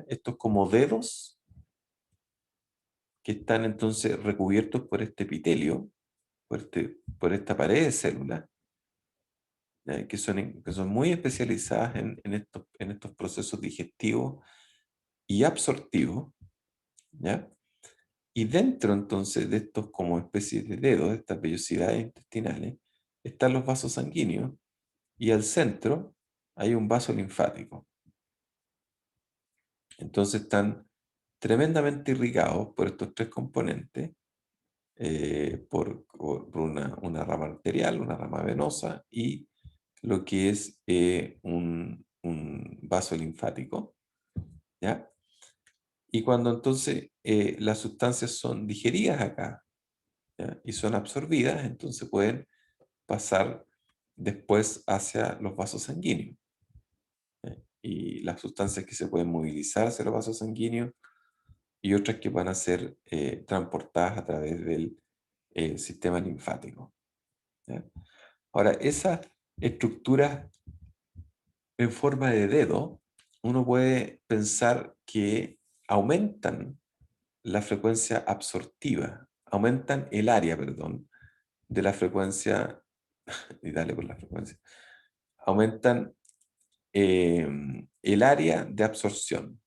Estos como dedos que están entonces recubiertos por este epitelio, por esta pared de células, que son muy especializadas en estos procesos digestivos y absortivos, ¿ya? Y dentro entonces de estos como especies de dedos, de estas vellosidades intestinales, están los vasos sanguíneos y al centro hay un vaso linfático. Entonces están tremendamente irrigados por estos tres componentes, por una rama arterial, una rama venosa y lo que es un vaso linfático, ¿ya? Y cuando entonces las sustancias son digeridas acá, ¿ya? Y son absorbidas, entonces pueden pasar después hacia los vasos sanguíneos. Y las sustancias que se pueden movilizar hacia los vasos sanguíneos y otras que van a ser transportadas a través del sistema linfático. ¿Ya? Ahora, esas estructuras en forma de dedo, uno puede pensar que aumentan la frecuencia absortiva, aumentan el área, perdón, de la frecuencia, y dale por la frecuencia, aumentan el área de absorción,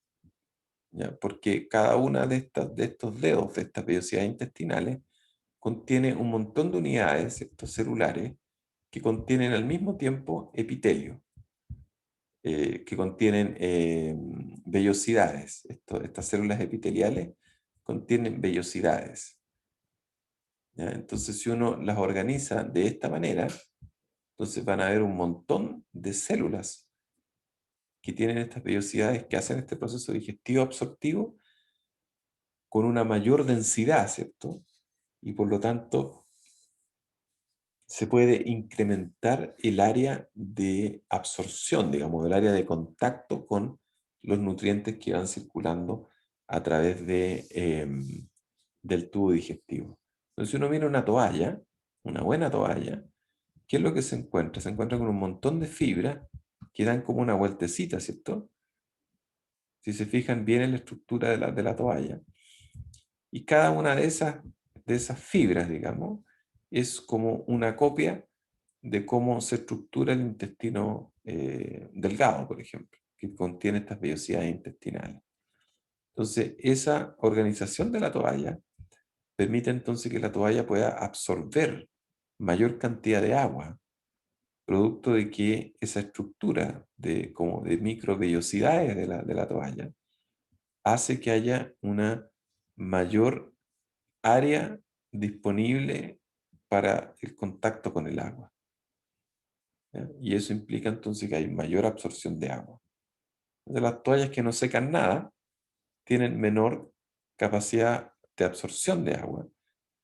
¿ya? Porque cada una de estos dedos, de estas vellosidades intestinales, contiene un montón de unidades, ¿cierto? Celulares, que contienen al mismo tiempo epitelio, que contienen vellosidades. Estas células epiteliales contienen vellosidades, ¿ya? Entonces, si uno las organiza de esta manera, entonces van a haber un montón de células que tienen estas vellosidades que hacen este proceso digestivo absortivo con una mayor densidad, ¿cierto? Y por lo tanto se puede incrementar el área de absorción, digamos, el área de contacto con los nutrientes que van circulando a través del tubo digestivo. Entonces, si uno mira una toalla, una buena toalla, ¿qué es lo que se encuentra? Se encuentra con un montón de fibras que dan como una vueltecita, ¿cierto? Si se fijan bien en la estructura de la toalla. Y cada una de esas fibras, digamos, es como una copia de cómo se estructura el intestino delgado, por ejemplo, que contiene estas vellosidades intestinales. Entonces, esa organización de la toalla permite entonces que la toalla pueda absorber mayor cantidad de agua, producto de que esa estructura como de microvellosidades de la toalla hace que haya una mayor área disponible para el contacto con el agua, ¿ya? Y eso implica entonces que hay mayor absorción de agua. Entonces, las toallas que no secan nada tienen menor capacidad de absorción de agua,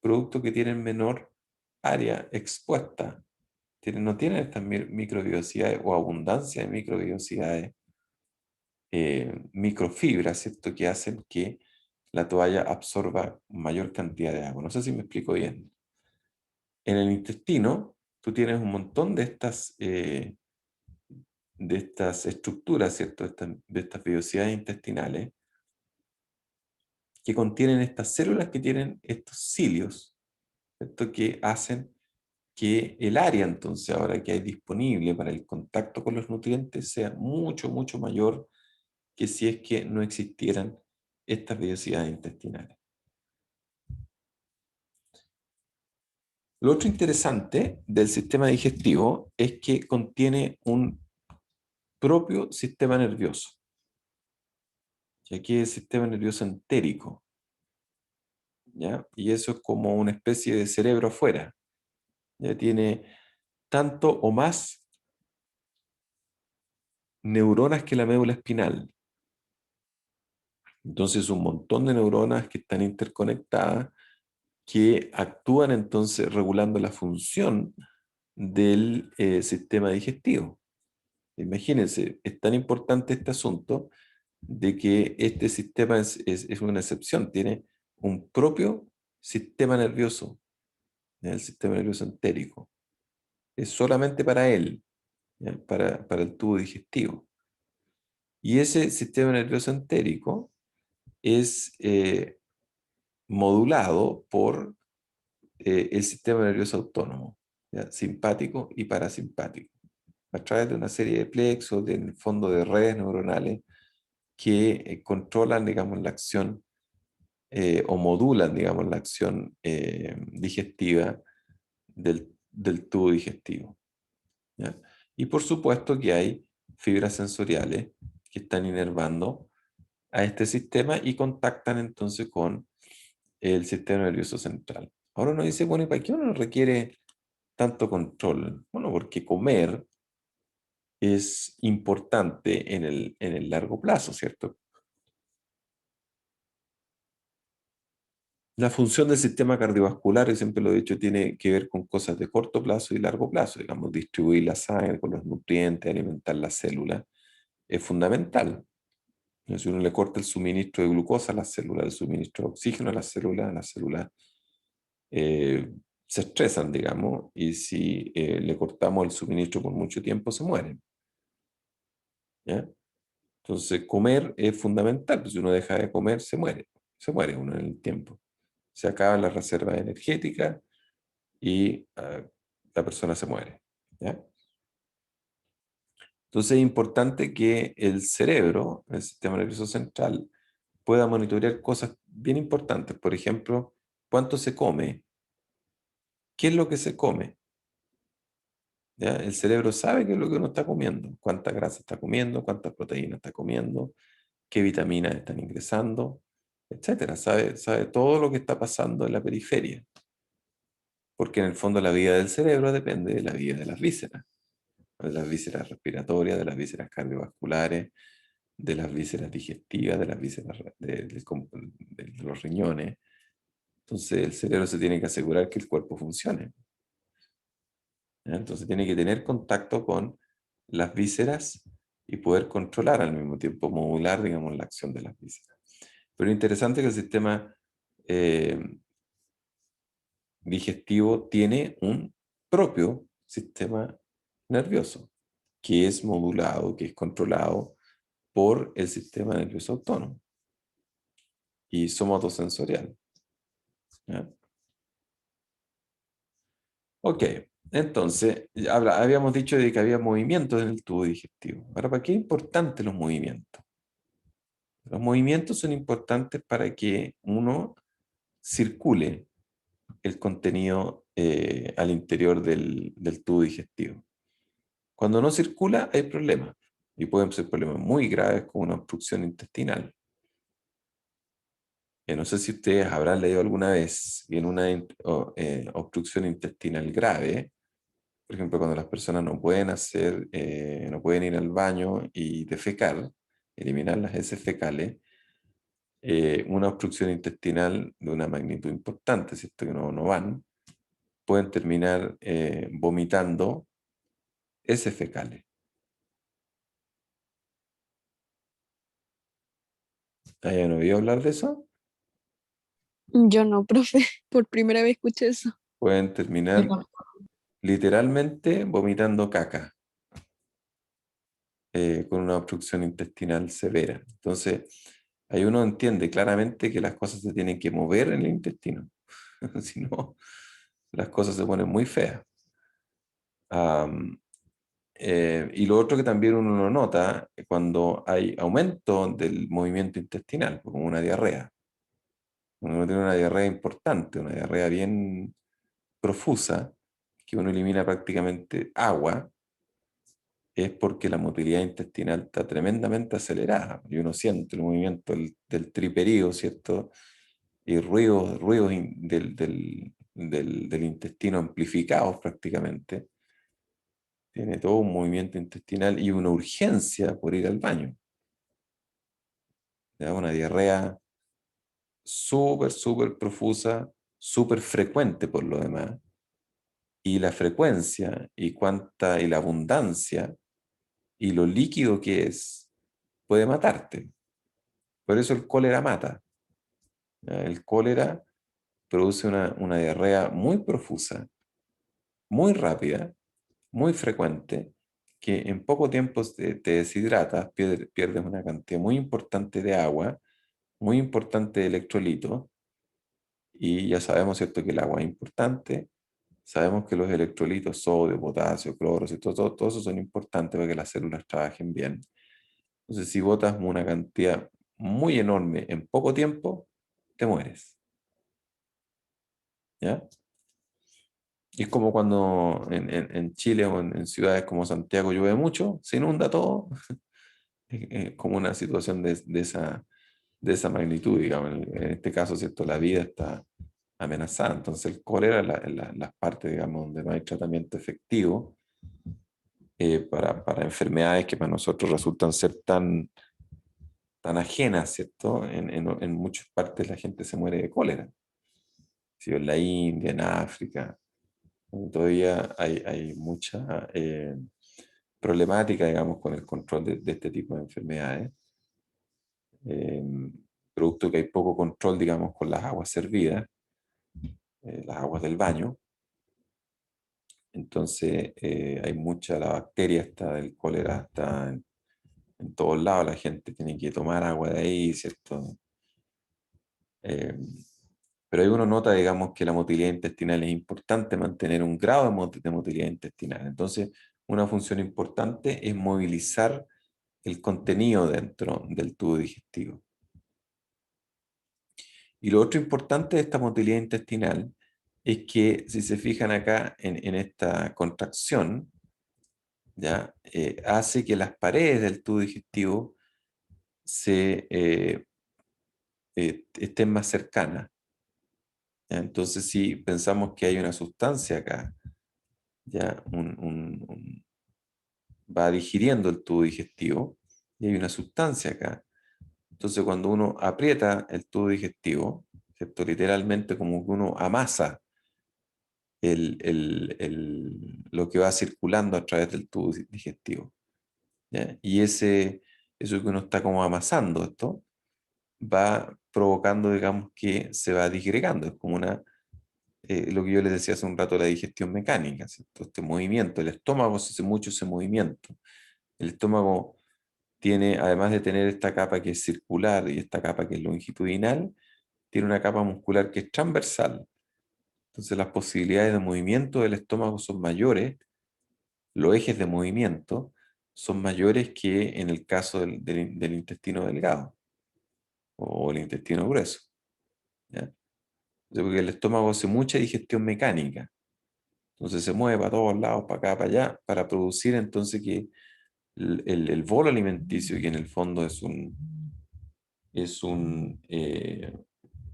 producto que tienen menor área expuesta. No tienen estas microvellosidades o abundancia de microvellosidades, microfibras, ¿cierto? Que hacen que la toalla absorba mayor cantidad de agua. No sé si me explico bien. En el intestino, tú tienes un montón de estas estructuras, ¿cierto? De estas vellosidades intestinales que contienen estas células que tienen estos cilios, ¿cierto? Que hacen que el área entonces ahora que hay disponible para el contacto con los nutrientes sea mucho, mucho mayor que si es que no existieran estas vellosidades intestinales. Lo otro interesante del sistema digestivo es que contiene un propio sistema nervioso. Y aquí es el sistema nervioso entérico, ¿ya? Y eso es como una especie de cerebro afuera. Ya tiene tanto o más neuronas que la médula espinal. Entonces, un montón de neuronas que están interconectadas que actúan entonces regulando la función del sistema digestivo. Imagínense, es tan importante este asunto de que este sistema es una excepción, tiene un propio sistema nervioso, ¿ya? El sistema nervioso entérico. Es solamente para él, ¿ya? Para el tubo digestivo. Y ese sistema nervioso entérico es modulado por el sistema nervioso autónomo, ¿ya? Simpático y parasimpático, a través de una serie de plexos, en el fondo de redes neuronales que controlan, digamos, la acción o modulan, digamos, la acción digestiva del tubo digestivo, ¿ya? Y por supuesto que hay fibras sensoriales que están inervando a este sistema y contactan entonces con el sistema nervioso central. Ahora uno dice, bueno, ¿y para qué uno requiere tanto control? Bueno, porque comer es importante en el largo plazo, ¿cierto? La función del sistema cardiovascular, y siempre lo he dicho, tiene que ver con cosas de corto plazo y largo plazo, digamos, distribuir la sangre con los nutrientes, alimentar las células, es fundamental. Si uno le corta el suministro de glucosa a las células, el suministro de oxígeno a las células eh, se estresan, digamos, y si le cortamos el suministro por mucho tiempo, se mueren, ¿ya? Entonces, comer es fundamental, pues si uno deja de comer, se muere uno en el tiempo. Se acaban las reservas energéticas y la persona se muere, ¿ya? Entonces es importante que el cerebro, el sistema nervioso central, pueda monitorear cosas bien importantes. Por ejemplo, cuánto se come, qué es lo que se come, ¿ya? El cerebro sabe qué es lo que uno está comiendo, cuánta grasa está comiendo, cuántas proteínas está comiendo, qué vitaminas están ingresando, etcétera. Sabe todo lo que está pasando en la periferia, porque en el fondo la vida del cerebro depende de la vida de las vísceras respiratorias, de las vísceras cardiovasculares, de las vísceras digestivas, de las vísceras de los riñones. Entonces el cerebro se tiene que asegurar que el cuerpo funcione, ¿ya? Entonces tiene que tener contacto con las vísceras y poder controlar al mismo tiempo, modular, digamos, la acción de las vísceras. Pero interesante que el sistema eh, digestivo tiene un propio sistema nervioso, que es modulado, que es controlado por el sistema nervioso autónomo y somotosensorial, ¿ya? Ok, entonces, habíamos dicho de que había movimientos en el tubo digestivo. Ahora, ¿para qué es importante los movimientos? Los movimientos son importantes para que uno circule el contenido al interior del tubo digestivo. Cuando no circula, hay problemas. Y pueden ser problemas muy graves como una obstrucción intestinal. No sé si ustedes habrán leído alguna vez que en una obstrucción intestinal grave, por ejemplo, cuando las personas no pueden no pueden ir al baño y defecar, eliminar las heces fecales, una obstrucción intestinal de una magnitud importante, ¿cierto? Que no van, pueden terminar vomitando heces fecales. ¿Hayan oído hablar de eso? Yo no, profe, por primera vez escuché eso. Pueden terminar literalmente vomitando caca con una obstrucción intestinal severa. Entonces, ahí uno entiende claramente que las cosas se tienen que mover en el intestino. Si no, las cosas se ponen muy feas. Am, y lo otro que también uno lo nota cuando hay aumento del movimiento intestinal, como una diarrea. Cuando uno tiene una diarrea importante, una diarrea bien profusa, que uno elimina prácticamente agua, es porque la motilidad intestinal está tremendamente acelerada y uno siente el movimiento del triperío, ¿cierto? Y ruidos del intestino amplificados prácticamente. Tiene todo un movimiento intestinal y una urgencia por ir al baño. ¿Ya? Una diarrea súper profusa, súper frecuente por lo demás. Y la frecuencia y la abundancia y lo líquido que es puede matarte. Por eso el cólera mata. ¿Ya? El cólera produce una diarrea muy profusa, muy rápida, muy frecuente, que en poco tiempo te deshidratas, pierdes una cantidad muy importante de agua, muy importante de electrolitos, y ya sabemos, ¿cierto?, que el agua es importante, sabemos que los electrolitos, sodio, potasio, cloro, ¿cierto? Todo eso son importantes para que las células trabajen bien. Entonces, si botas una cantidad muy enorme en poco tiempo, te mueres, ¿ya? Y es como cuando en Chile o en ciudades como Santiago llueve mucho, se inunda todo. Es como una situación de esa magnitud, digamos. En este caso, ¿cierto? La vida está amenazada. Entonces, el cólera es la parte, digamos, donde no hay tratamiento efectivo para enfermedades que para nosotros resultan ser tan ajenas, ¿cierto? En muchas partes la gente se muere de cólera. Si en la India, en África, todavía hay mucha problemática, digamos, con el control de este tipo de enfermedades. Eh, Producto que hay poco control, digamos, con las aguas servidas, las aguas del baño. Entonces, la bacteria está del cólera, está en todos lados, la gente tiene que tomar agua de ahí, ¿cierto? Eh, pero ahí uno nota, digamos, que la motilidad intestinal es importante, mantener un grado de motilidad intestinal. Entonces, una función importante es movilizar el contenido dentro del tubo digestivo. Y lo otro importante de esta motilidad intestinal es que, si se fijan acá en esta contracción, ¿ya? Hace que las paredes del tubo digestivo estén más cercanas. ¿Ya? Entonces, si pensamos que hay una sustancia acá, ¿ya? Va digiriendo el tubo digestivo y hay una sustancia acá. Entonces, cuando uno aprieta el tubo digestivo, ¿cierto? Literalmente como que uno amasa lo que va circulando a través del tubo digestivo. ¿Ya? Y eso que uno está como amasando esto, va provocando, digamos, que se va disgregando. Es como lo que yo les decía hace un rato, la digestión mecánica, ¿cierto? Este movimiento, el estómago se hace mucho ese movimiento. El estómago tiene, además de tener esta capa que es circular y esta capa que es longitudinal, tiene una capa muscular que es transversal. Entonces las posibilidades de movimiento del estómago son mayores, los ejes de movimiento son mayores que en el caso del intestino delgado o el intestino grueso. ¿Ya? Porque el estómago hace mucha digestión mecánica. Entonces se mueve para todos lados, para acá, para allá, para producir entonces que el bolo alimenticio, que en el fondo es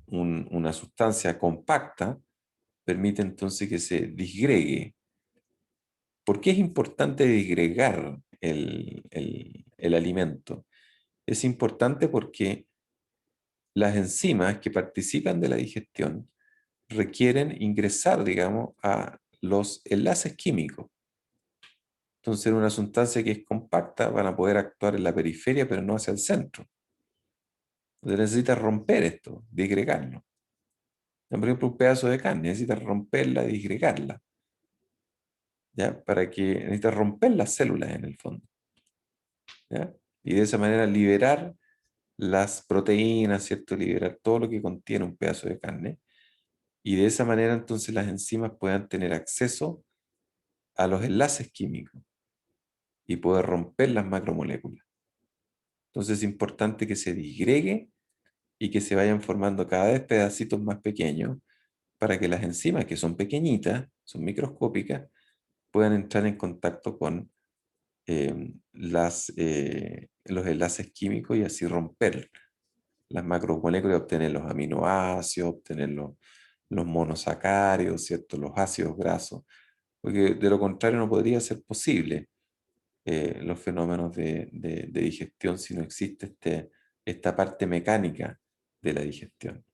una sustancia compacta, permite entonces que se disgregue. ¿Por qué es importante disgregar el alimento? Es importante porque las enzimas que participan de la digestión requieren ingresar, digamos, a los enlaces químicos. Entonces, en una sustancia que es compacta van a poder actuar en la periferia, pero no hacia el centro. Entonces necesitas romper esto, disgregarlo. Por ejemplo, un pedazo de carne, necesitas romperla, disgregarla, ¿ya? Para que necesitas romper las células en el fondo, ¿ya? Y de esa manera liberar las proteínas, ¿cierto? Liberar todo lo que contiene un pedazo de carne. Y de esa manera entonces las enzimas puedan tener acceso a los enlaces químicos y poder romper las macromoléculas. Entonces es importante que se disgregue y que se vayan formando cada vez pedacitos más pequeños para que las enzimas, que son pequeñitas, son microscópicas, puedan entrar en contacto con los enlaces químicos y así romper las macromoléculas y obtener los aminoácidos, obtener los monosacáridos, ¿cierto? Los ácidos grasos, porque de lo contrario no podría ser posible los fenómenos de digestión si no existe esta parte mecánica de la digestión.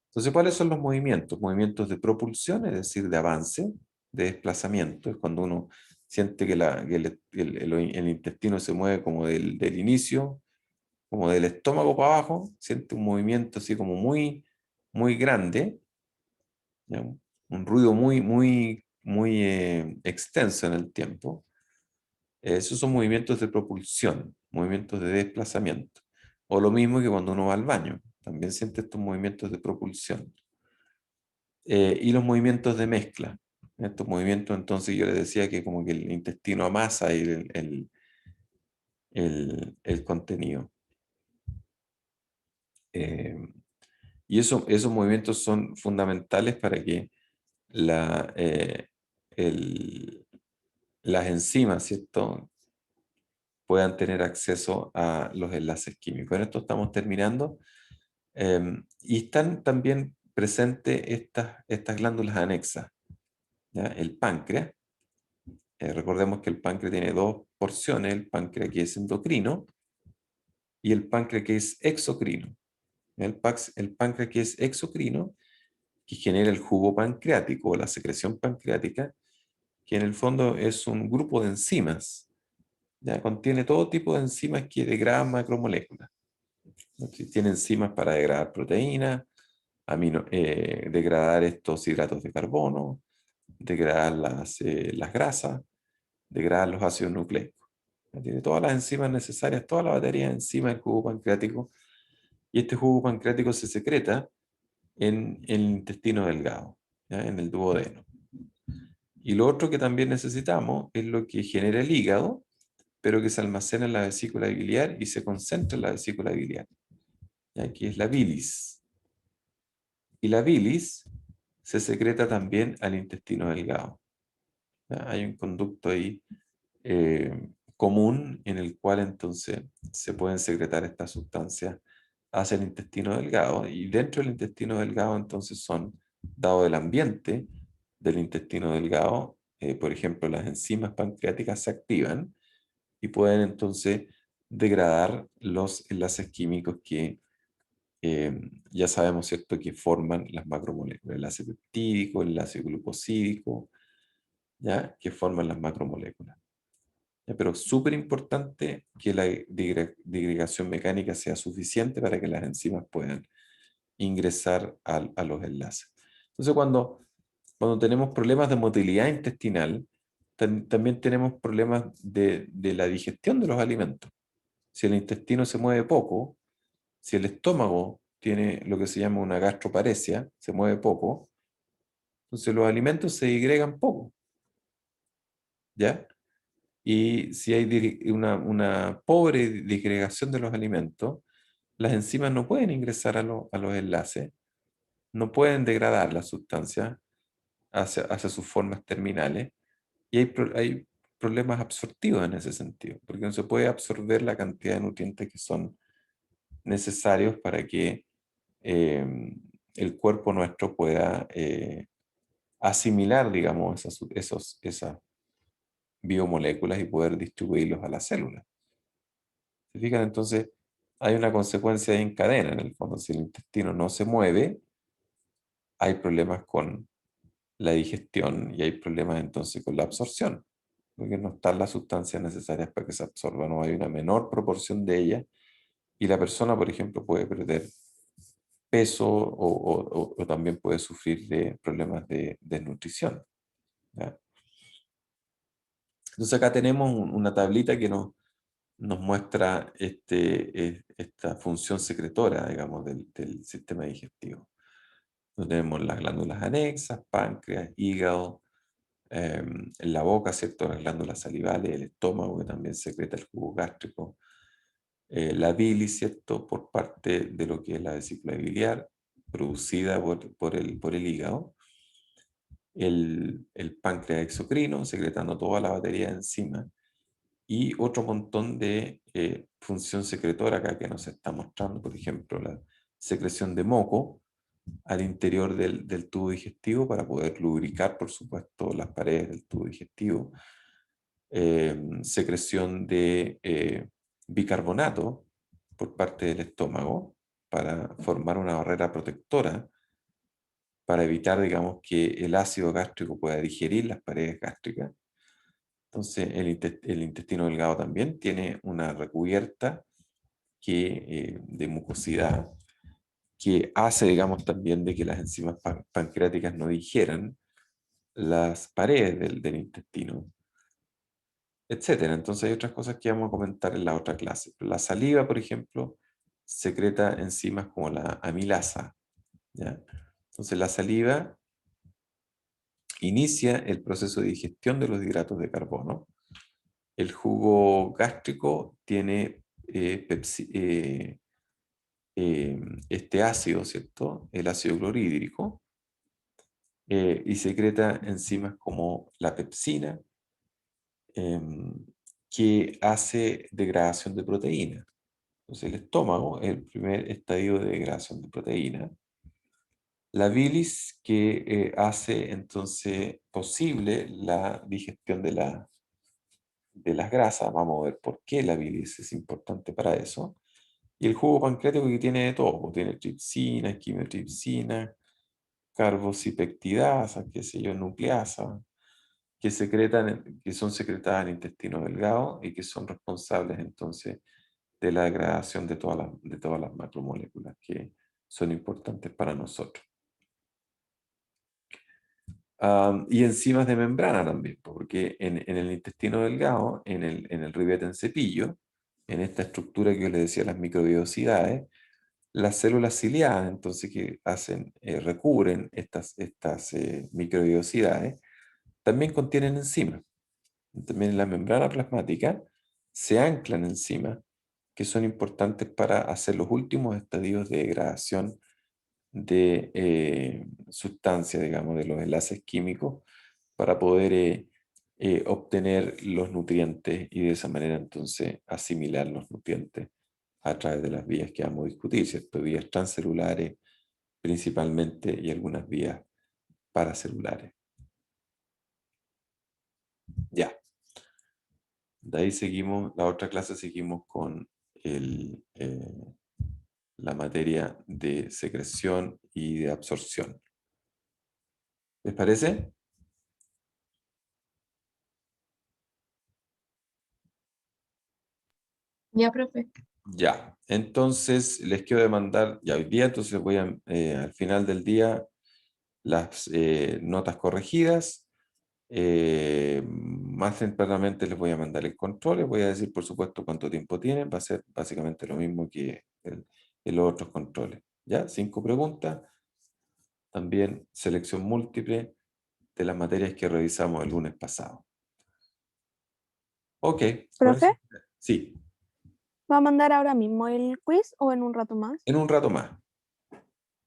Entonces, ¿cuáles son los movimientos? Movimientos de propulsión, es decir, de avance, de desplazamiento, es cuando uno siente que el intestino se mueve como del inicio, como del estómago para abajo, siente un movimiento así como muy, muy grande, ¿ya? Un ruido muy, muy, muy extenso en el tiempo. Esos son movimientos de propulsión, movimientos de desplazamiento. O lo mismo que cuando uno va al baño, también siente estos movimientos de propulsión. Y los movimientos de mezcla. Estos movimientos, entonces yo les decía que como que el intestino amasa el contenido. Eh, y esos movimientos son fundamentales para que la, eh, el- las enzimas, ¿cierto?, puedan tener acceso a los enlaces químicos. En esto estamos terminando. Y están también presentes estas glándulas anexas, ¿ya? El páncreas. Recordemos que el páncreas tiene dos porciones, el páncreas que es endocrino y el páncreas que es exocrino. El páncreas que es exocrino, que genera el jugo pancreático o la secreción pancreática, que en el fondo es un grupo de enzimas, ¿ya? Contiene todo tipo de enzimas que degradan macromoléculas, ¿no? Tiene enzimas para degradar proteínas, degradar estos hidratos de carbono, degradar las grasas, degradar los ácidos nucleicos. Tiene todas las enzimas necesarias, toda la batería de enzimas del jugo pancreático, y este jugo pancreático se secreta en el intestino delgado, ¿ya? En el duodeno. Y lo otro que también necesitamos es lo que genera el hígado, pero que se almacena en la vesícula biliar y se concentra en la vesícula biliar, ¿ya? Que es la bilis. Y la bilis se secreta también al intestino delgado, ¿ya? Hay un conducto ahí común en el cual entonces se pueden secretar estas sustancias hacia el intestino delgado, y dentro del intestino delgado entonces son, dado el ambiente del intestino delgado, por ejemplo, las enzimas pancreáticas se activan y pueden entonces degradar los enlaces químicos que ya sabemos, ¿cierto?, que forman las macromoléculas, el enlace peptídico, el enlace glucosídico, ¿ya?, que forman las macromoléculas. ¿Ya? Pero es súper importante que la digregación mecánica sea suficiente para que las enzimas puedan ingresar a los enlaces. Entonces, cuando tenemos problemas de motilidad intestinal, también tenemos problemas de la digestión de los alimentos. Si el intestino se mueve poco, si el estómago tiene lo que se llama una gastroparesia, se mueve poco, Entonces los alimentos se digregan poco, ¿ya? Y si hay una pobre disgregación de los alimentos, las enzimas no pueden ingresar a los enlaces, no pueden degradar la sustancia hacia sus formas terminales, y hay problemas absortivos en ese sentido, porque no se puede absorber la cantidad de nutrientes que son necesarios para que el cuerpo nuestro pueda asimilar, digamos, esas biomoléculas y poder distribuirlos a las células. ¿Se fijan? Entonces, hay una consecuencia ahí en cadena, en el fondo. Si el intestino no se mueve, hay problemas con la digestión y hay problemas entonces con la absorción, porque no están las sustancias necesarias para que se absorban, o hay una menor proporción de ellas, y la persona, por ejemplo, puede perder peso o también puede sufrir de problemas de desnutrición, ¿ya? Entonces acá tenemos una tablita que nos muestra esta función secretora, digamos, del sistema digestivo. Donde tenemos las glándulas anexas, páncreas, hígado, en la boca, ¿cierto? Las glándulas salivales, el estómago que también secreta el jugo gástrico, la bilis, ¿cierto? Por parte de lo que es la vesícula biliar, producida por el hígado, el páncreas exocrino, secretando toda la batería de enzimas, y otro montón de función secretora acá que nos está mostrando, por ejemplo, la secreción de moco al interior del tubo digestivo para poder lubricar, por supuesto, las paredes del tubo digestivo, secreción de bicarbonato por parte del estómago para formar una barrera protectora para evitar, digamos, que el ácido gástrico pueda digerir las paredes gástricas. Entonces, el intestino delgado también tiene una recubierta de mucosidad que hace, digamos, también de que las enzimas pancreáticas no digieran las paredes del intestino, etcétera. Entonces hay otras cosas que vamos a comentar en la otra clase. La saliva, por ejemplo, secreta enzimas como la amilasa, ¿ya? Entonces la saliva inicia el proceso de digestión de los hidratos de carbono. El jugo gástrico tiene este ácido, ¿cierto? El ácido clorhídrico, y secreta enzimas como la pepsina, que hace degradación de proteína. Entonces el estómago es el primer estadio de degradación de proteína. La bilis que hace entonces posible la digestión de las grasas. Vamos a ver por qué la bilis es importante para eso. Y el jugo pancreático que tiene de todo, pues tiene tripsina, quimiotripsina, carbocipeptidasa, qué sé yo, nucleasa, que son secretadas en el intestino delgado y que son responsables entonces de la degradación de todas las macromoléculas que son importantes para nosotros. Y enzimas de membrana también, porque en el intestino delgado, en el ribete en cepillo, en esta estructura que yo les decía, las microbiosidades, las células ciliadas, entonces que recubren estas microbiosidades, también contienen enzimas. También en la membrana plasmática se anclan enzimas que son importantes para hacer los últimos estadios de degradación de sustancias, digamos, de los enlaces químicos, para poder obtener los nutrientes y de esa manera entonces asimilar los nutrientes a través de las vías que vamos a discutir, ¿cierto? Vías transcelulares principalmente y algunas vías paracelulares. Ya. De ahí seguimos, la otra clase seguimos con la materia de secreción y de absorción. ¿Les parece? Ya, profe. Ya. Entonces, les quiero demandar ya hoy día, entonces voy al final del día las notas corregidas. Más tempranamente les voy a mandar el control, les voy a decir por supuesto cuánto tiempo tienen, va a ser básicamente lo mismo que en los otros controles. ¿Ya? 5 preguntas, también selección múltiple, de las materias que revisamos el lunes pasado. Ok, con Profe, eso. Sí, ¿va a mandar ahora mismo el quiz o en un rato más? en un rato más,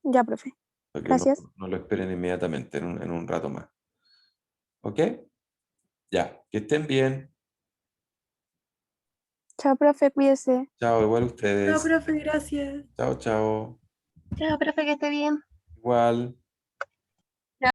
Ya, profe. para que Gracias. no lo esperen inmediatamente, en un rato más. ¿Ok? Ya, que estén bien. Chao, profe, cuídese. Chao, igual No, ustedes. profe, gracias. Chao, chao. Chao, profe, que esté bien. Igual.